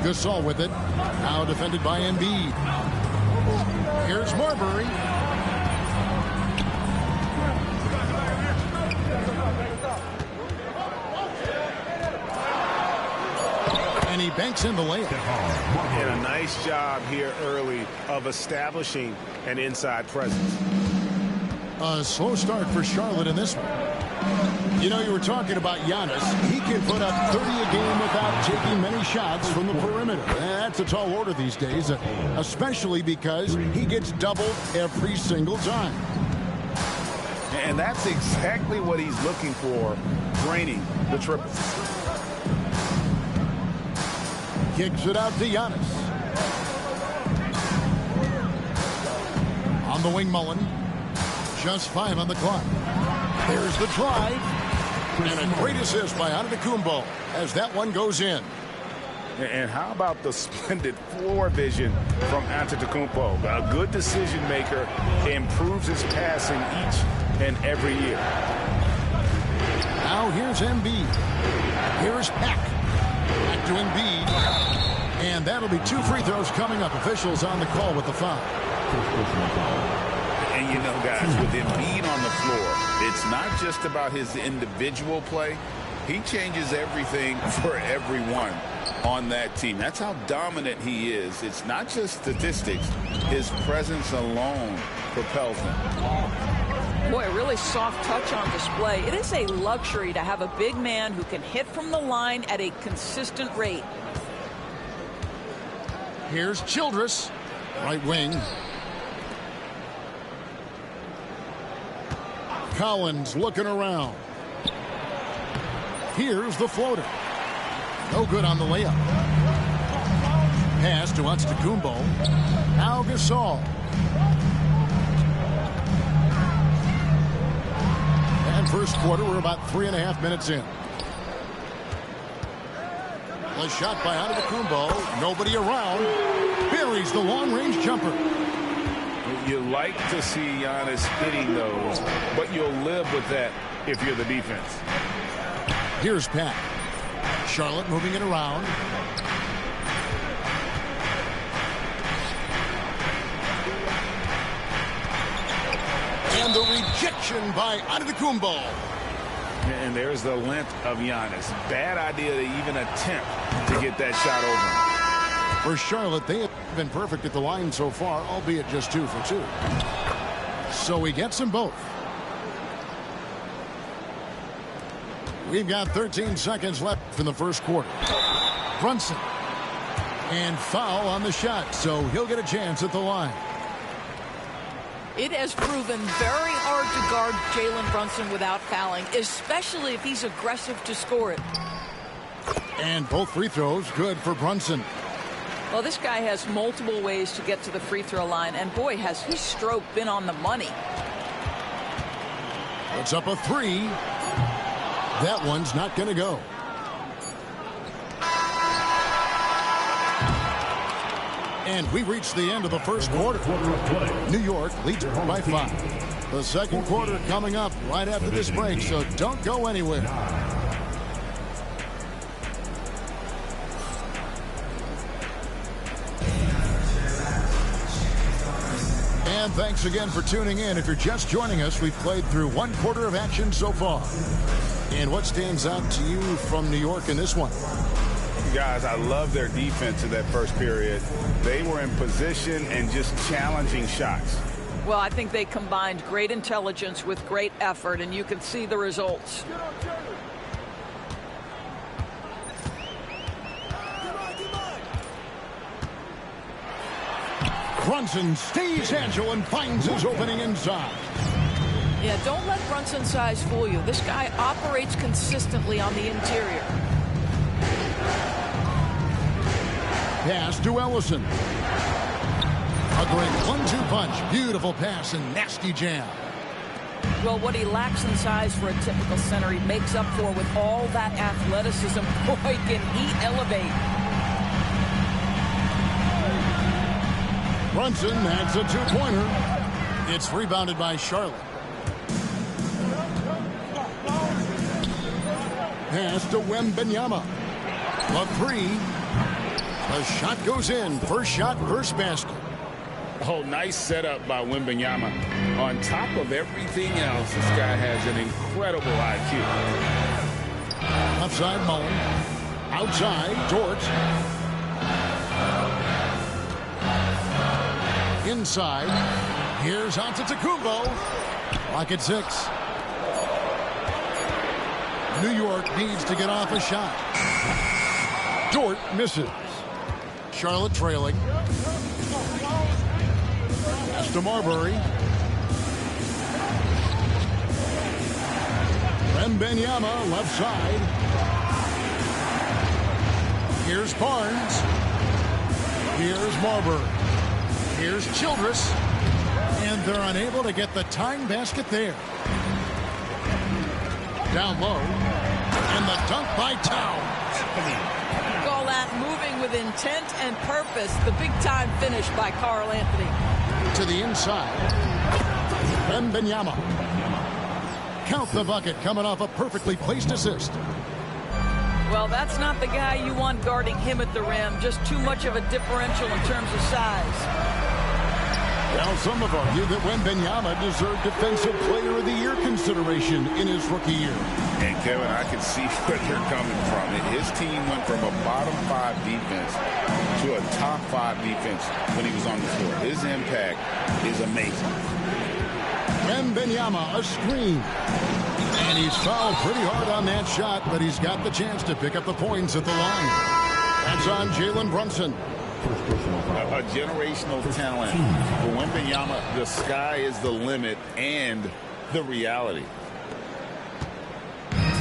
Gasol with it. Now defended by Embiid. Here's Marbury. And he banks in the layup. And a nice job here early of establishing an inside presence. A slow start for Charlotte in this one. You know, you were talking about Giannis. He can put up 30 a game without taking many shots from the perimeter. That's a tall order these days, especially because he gets doubled every single time. And that's exactly what he's looking for, draining the triple. Kicks it out to Giannis. On the wing, Mullen. Just 5 on the clock. There's the drive. And a great assist by Antetokounmpo as that one goes in. And how about the splendid floor vision from Antetokounmpo? A good decision maker, improves his passing each and every year. Now here's Embiid. Here's Pack. Back to Embiid. And that'll be 2 free throws coming up. Officials on the call with the foul. And you know, guys, with Embiid on the floor, it's not just about his individual play. He changes everything for everyone on that team. That's how dominant he is. It's not just statistics. His presence alone propels them. Boy, a really soft touch on display. It is a luxury to have a big man who can hit from the line at a consistent rate. Here's Childress, right wing. Collins looking around. Here's the floater. No good on the layup. Pass to Antetokounmpo. Now Gasol. And first quarter, we're about 3.5 minutes in. The shot by Antetokounmpo. Nobody around. Buries the long-range jumper. You like to see Giannis hitting those, but you'll live with that if you're the defense. Here's Pat. Charlotte moving it around. And the rejection by Antetokounmpo. And there's the length of Giannis. Bad idea to even attempt to get that shot over. For Charlotte, they have been perfect at the line so far, albeit just 2 for 2. So he gets them both. We've got 13 seconds left in the first quarter. Brunson. And foul on the shot, so he'll get a chance at the line. It has proven very hard to guard Jalen Brunson without fouling, especially if he's aggressive to score it. And both free throws good for Brunson. Well, this guy has multiple ways to get to the free throw line, and boy, has his stroke been on the money. Puts up a 3. That one's not going to go. And we reached the end of the first quarter. New York leads by 5. The second quarter coming up right after this break, so don't go anywhere. And thanks again for tuning in. If you're just joining us, we've played through 1 quarter of action so far. And what stands out to you from New York in this one? Guys, I love their defense in that first period. They were in position and just challenging shots. Well, I think they combined great intelligence with great effort, and you can see the results. Brunson stays agile and finds his opening inside. Yeah, don't let Brunson's size fool you. This guy operates consistently on the interior. Pass to Ellison. A great 1-2 punch. Beautiful pass and nasty jam. Well, what he lacks in size for a typical center, he makes up for with all that athleticism. Boy, can he elevate. Brunson adds a 2-pointer. It's rebounded by Charlotte. pass to Wembanyama. The three. The shot goes in. First shot, first basket. Oh, nice setup by Wembanyama. On top of everything else, this guy has an incredible IQ. Outside Mullen. Outside Dort. Inside. Here's Antetokounmpo. Clock at 6. New York needs to get off a shot. Dort misses. Charlotte trailing. Pass to Marbury. Wembanyama left side. Here's Barnes. Here's Marbury. Here's Childress. And they're unable to get the tying basket there. Down low. And the dunk by Towns. Call that moving with intent and purpose. The big-time finish by Karl Anthony. To the inside. Wembanyama. Count the bucket coming off a perfectly placed assist. Well, that's not the guy you want guarding him at the rim. Just too much of a differential in terms of size. Well, some have argued that Wembanyama deserved Defensive Player of the Year consideration in his rookie year. And, Kevin, I can see where they're coming from. His team went from a bottom 5 defense to a top 5 defense when he was on the floor. His impact is amazing. Wembanyama, a screen. And he's fouled pretty hard on that shot, but he's got the chance to pick up the points at the line. That's on Jalen Brunson. A generational talent. For Wembanyama, the sky is the limit and the reality.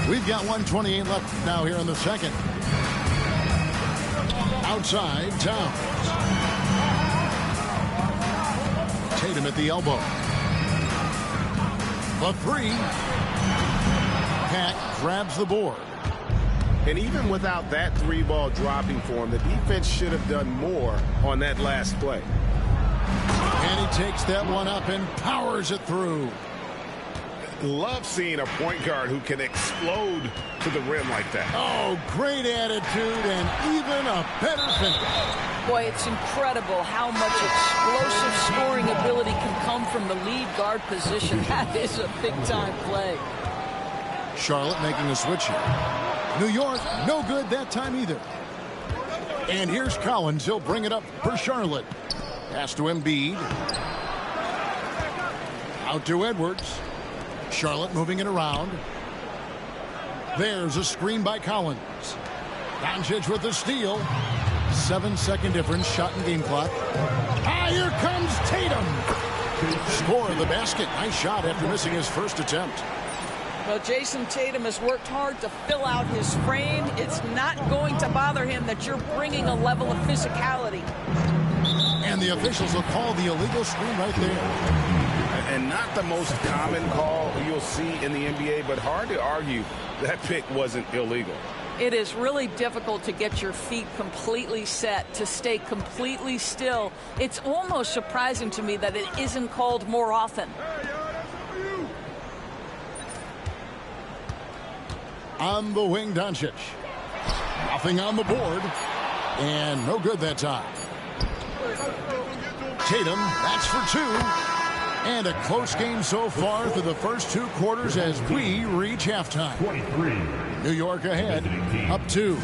We've got 1:28 left now here in the second. Outside, Towns. Tatum at the elbow. The three. Pat grabs the board. And even without that 3-ball dropping for him, the defense should have done more on that last play. And he takes that one up and powers it through. Love seeing a point guard who can explode to the rim like that. Oh, great attitude and even a better finish. Boy, it's incredible how much explosive scoring ability can come from the lead guard position. That is a big-time play. Charlotte making a switch here. New York, no good that time either. And here's Collins. He'll bring it up for Charlotte. Pass to Embiid. Out to Edwards. Charlotte moving it around. There's a screen by Collins. Doncic with the steal. 7-second difference. Shot and game clock. Here comes Tatum. Score of the basket. Nice shot after missing his first attempt. Well, Jason Tatum has worked hard to fill out his frame. It's not going to bother him that you're bringing a level of physicality. And the officials will call the illegal screen right there. And not the most common call you'll see in the NBA, but hard to argue that pick wasn't illegal. It is really difficult to get your feet completely set, to stay completely still. It's almost surprising to me that it isn't called more often. On the wing, Doncic. Nothing on the board. And no good that time. Tatum, that's for 2. And a close game so far through the first 2 quarters as we reach halftime. New York ahead, up 2.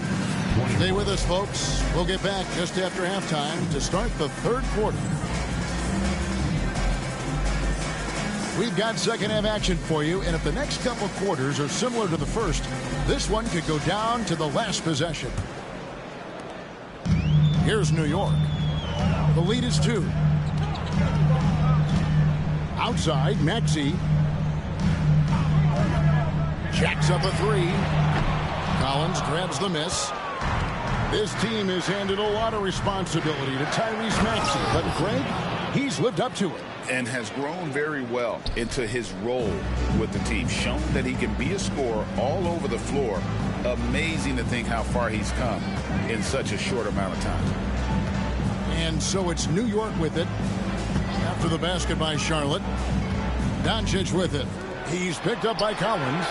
Stay with us, folks. We'll get back just after halftime to start the third quarter. We've got second half action for you, and if the next couple quarters are similar to the first, this one could go down to the last possession. Here's New York. The lead is 2. Outside, Maxey. Jacks up a 3. Collins grabs the miss. This team has handed a lot of responsibility to Tyrese Maxey, but Greg, he's lived up to it. And has grown very well into his role with the team. Shown that he can be a scorer all over the floor. Amazing to think how far he's come in such a short amount of time. And so it's New York with it. After the basket by Charlotte. Doncic with it. He's picked up by Collins.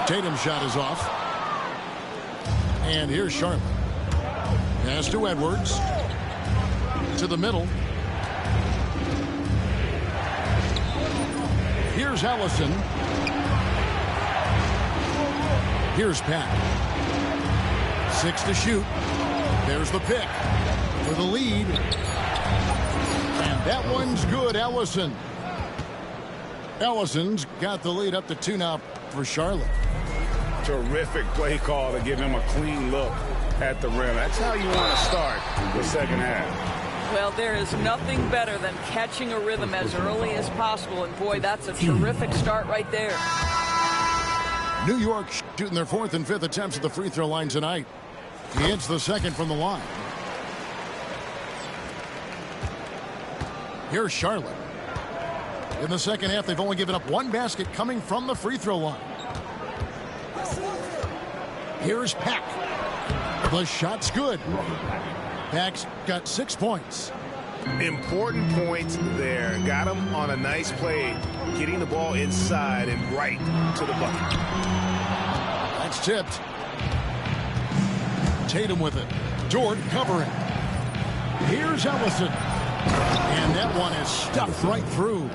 Tatum's shot is off. And here's Charlotte. Pass to Edwards. To the middle. Here's Ellison. Here's Pat. 6 to shoot. There's the pick for the lead. And that one's good, Ellison. Ellison's got the lead up to 2 now for Charlotte. Terrific play call to give him a clean look at the rim. That's how you want to start the second half. Well, there is nothing better than catching a rhythm as early as possible. And, boy, that's a terrific start right there. New York shooting their 4th and 5th attempts at the free throw line tonight. He hits the second from the line. Here's Charlotte. In the second half, they've only given up 1 basket coming from the free throw line. Here's Pack. The shot's good. Pack's got 6 points. Important points there. Got him on a nice play, getting the ball inside and right to the bucket. That's tipped. Tatum with it. Dort covering. Here's Ellison. And that one is stuffed right through.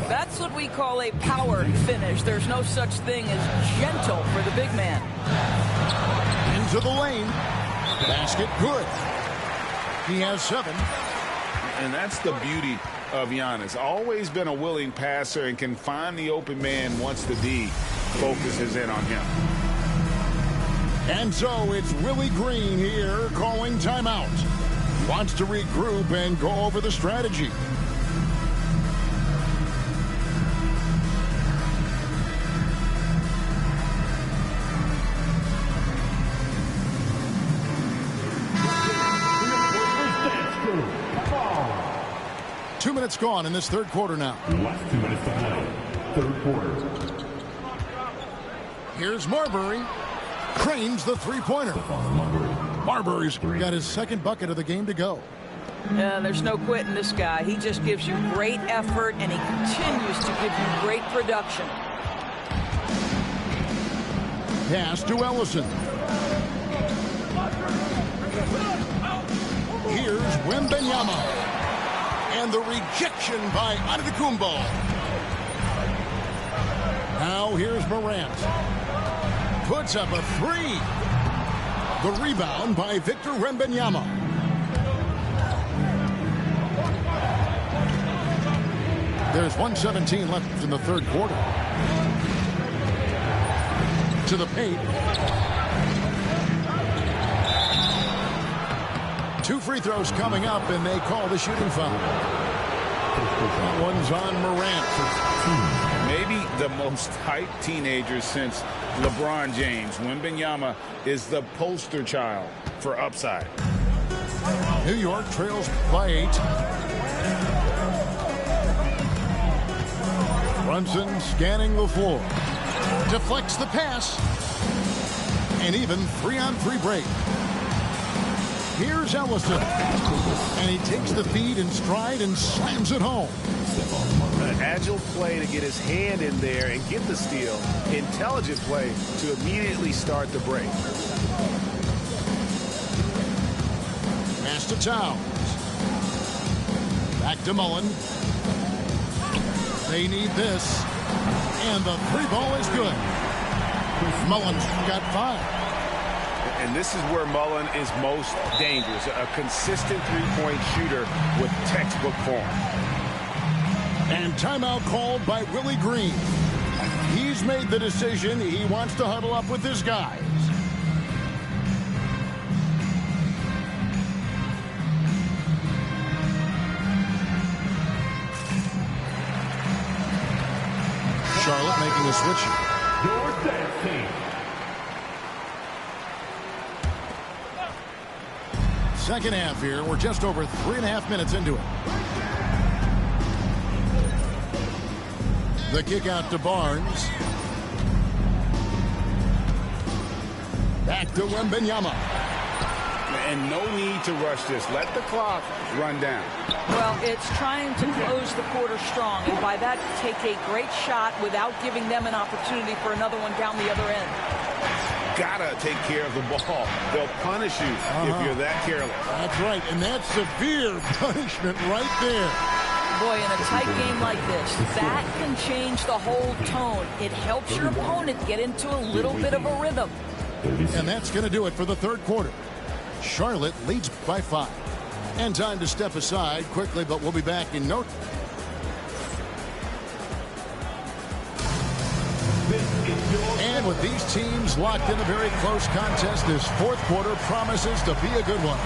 That's what we call a power finish. There's no such thing as gentle for the big man. Into the lane. Basket good. He has 7. And that's the beauty of Giannis. Always been a willing passer and can find the open man once the D focuses in on him. And so it's Willie Green here calling timeout. Wants to regroup and go over the strategy. Two minutes gone in this third quarter now. Last 2 minutes to play. Third quarter. Here's Marbury. Cranes the three-pointer. Marbury's got his 2nd bucket of the game to go. There's no quitting this guy. He just gives you great effort, and he continues to give you great production. Pass to Ellison. Here's Wembanyama. And the rejection by Antetokounmpo. Now here's Morant. Puts up a 3. The rebound by Victor Wembanyama. There's 1:17 left in the third quarter. To the paint. 2 free throws coming up, and they call the shooting foul. That one's on Morant. Maybe the most hyped teenager since LeBron James. Wembanyama is the poster child for upside. New York trails by 8. Brunson scanning the floor. Deflects the pass. And even 3-on-3 break. Here's Ellison. And he takes the feed in stride and slams it home. An agile play to get his hand in there and get the steal. Intelligent play to immediately start the break. Pass to Towns. Back to Mullen. They need this. And the 3-ball is good. Mullen's got 5. And this is where Mullen is most dangerous. A consistent three-point shooter with textbook form. And timeout called by Willie Green. He's made the decision. He wants to huddle up with his guys. Charlotte making a switch. Your set team. Second half here. We're just over 3.5 minutes into it. The kick out to Barnes. Back to Wembanyama. And no need to rush this. Let the clock run down. Well, it's trying to close the quarter strong, and by that, take a great shot without giving them an opportunity for another one down the other end. got to take care of the ball. They'll punish you if you're that careless. That's right, and that's severe punishment right there. Boy, in a tight game like this, that can change the whole tone. It helps your opponent get into a little bit of a rhythm. And that's going to do it for the third quarter. Charlotte leads by 5. And time to step aside quickly, but we'll be back in no time. And with these teams locked in a very close contest, this fourth quarter promises to be a good one.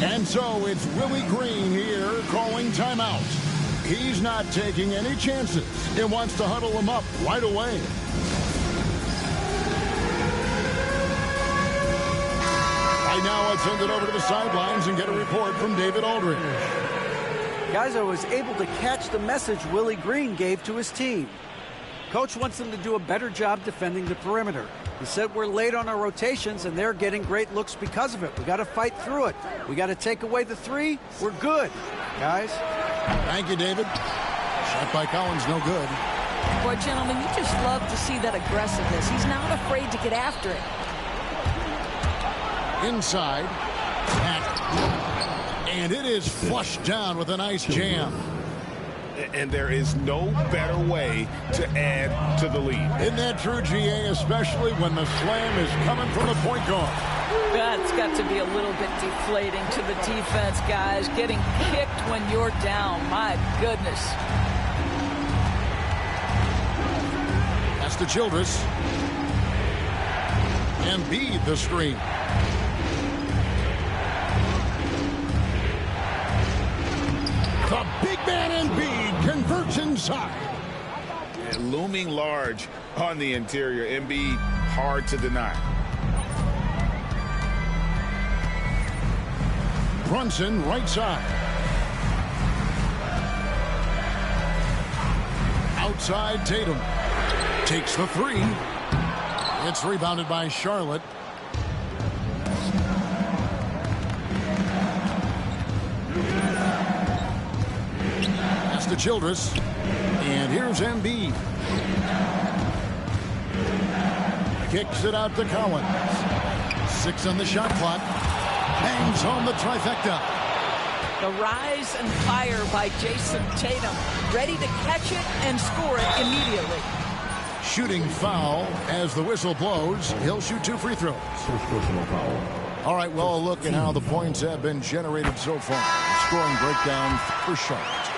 And so it's Willie Green here calling timeout. He's not taking any chances. He wants to huddle them up right away. Right now, let's send it over to the sidelines and get a report from David Aldridge. Guys, I was able to catch the message Willie Green gave to his team. Coach wants them to do a better job defending the perimeter. He said we're late on our rotations, and they're getting great looks because of it. We got to fight through it. We got to take away the 3. We're good, guys. Thank you, David. Shot by Collins, no good. Boy, gentlemen, you just love to see that aggressiveness. He's not afraid to get after it. Inside. And it is flushed down with a nice jam. And there is no better way to add to the lead. Isn't that true, GA, especially when the slam is coming from the point guard? That's got to be a little bit deflating to the defense, guys. Getting kicked when you're down. My goodness. That's to Childress. Embiid the screen. The big man Embiid converts inside. And looming large on the interior. Embiid hard to deny. Brunson right side. Outside Tatum. Takes the 3. It's rebounded by Charlotte. That's to Childress. And here's Embiid. Kicks it out to Collins. 6 on the shot clock. Bangs home the trifecta. The rise and fire by Jason Tatum. Ready to catch it and score it immediately. Shooting foul as the whistle blows. He'll shoot 2 free throws. All right, well, a look at how the points have been generated so far. Scoring breakdown for Charlotte.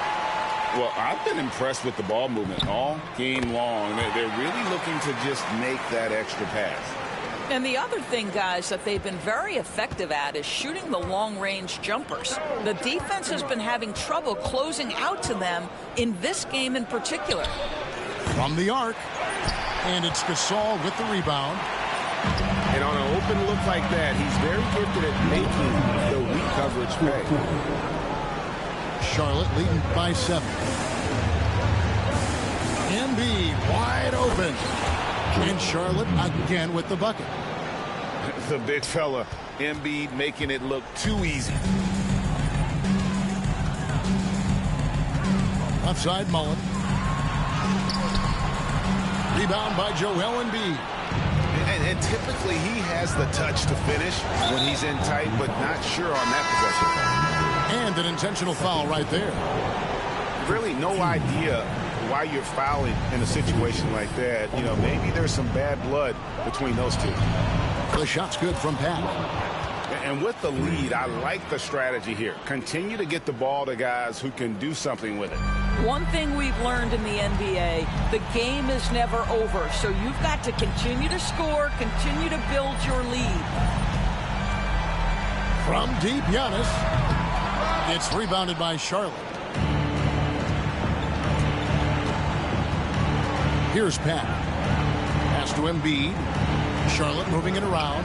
Well, I've been impressed with the ball movement all game long. They're really looking to just make that extra pass. And the other thing, guys, that they've been very effective at is shooting the long-range jumpers. The defense has been having trouble closing out to them in this game in particular. From the arc. And it's Gasol with the rebound. And on an open look like that, he's very gifted at making the weak coverage pay. Charlotte leading by 7. Embiid wide open. And Charlotte again with the bucket. The big fella, Embiid, making it look too easy. Offside Mullen. Rebound by Joel Embiid. And typically he has the touch to finish when he's in tight, but not sure on that possession. And an intentional foul right there. Really no idea why you're fouling in a situation like that. You know, maybe there's some bad blood between those two. The shot's good from Pat. And with the lead, I like the strategy here. Continue to get the ball to guys who can do something with it. One thing we've learned in the NBA, the game is never over. So you've got to continue to score, continue to build your lead. From deep, Giannis. It's rebounded by Charlotte. Here's Pat. Pass to Embiid. Charlotte moving it around.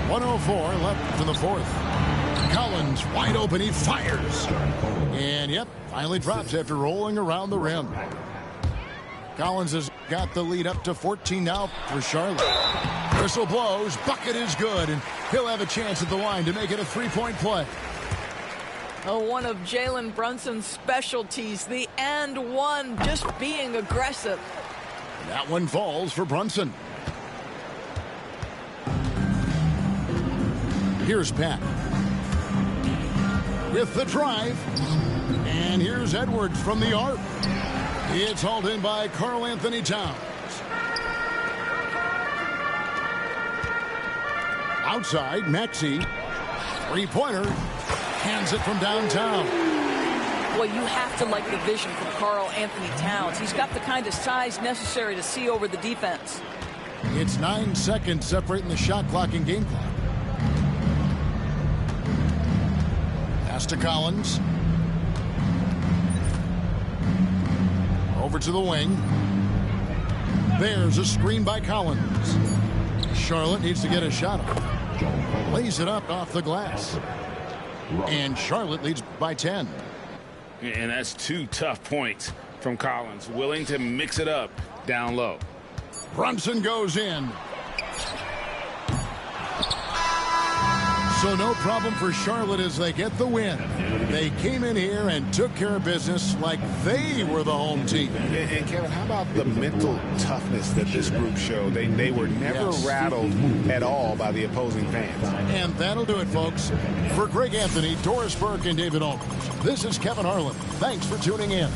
.104 left in the fourth. Collins wide open. He fires. And, yep, finally drops after rolling around the rim. Collins has got the lead up to 14 now for Charlotte. Whistle blows. Bucket is good, and he'll have a chance at the line to make it a three-point play. One of Jalen Brunson's specialties, the and one, just being aggressive. That one falls for Brunson. Here's Pat with the drive. And here's Edwards from the arc. It's hauled in by Karl Anthony Towns. Outside, Maxey. Three-pointer. Hands it from downtown. Well, you have to like the vision from Karl Anthony Towns. He's got the kind of size necessary to see over the defense. It's 9 seconds separating the shot clock and game clock. Pass to Collins. Over to the wing. There's a screen by Collins. Charlotte needs to get a shot off. Lays it up off the glass. And Charlotte leads by 10. And that's 2 tough points from Collins. Willing to mix it up down low. Brunson goes in. So no problem for Charlotte as they get the win. They came in here and took care of business like they were the home team. And Kevin, how about the mental toughness that this group showed? They were never rattled at all by the opposing fans. And that'll do it, folks. For Greg Anthony, Doris Burke, and David Aldridge, this is Kevin Harlan. Thanks for tuning in.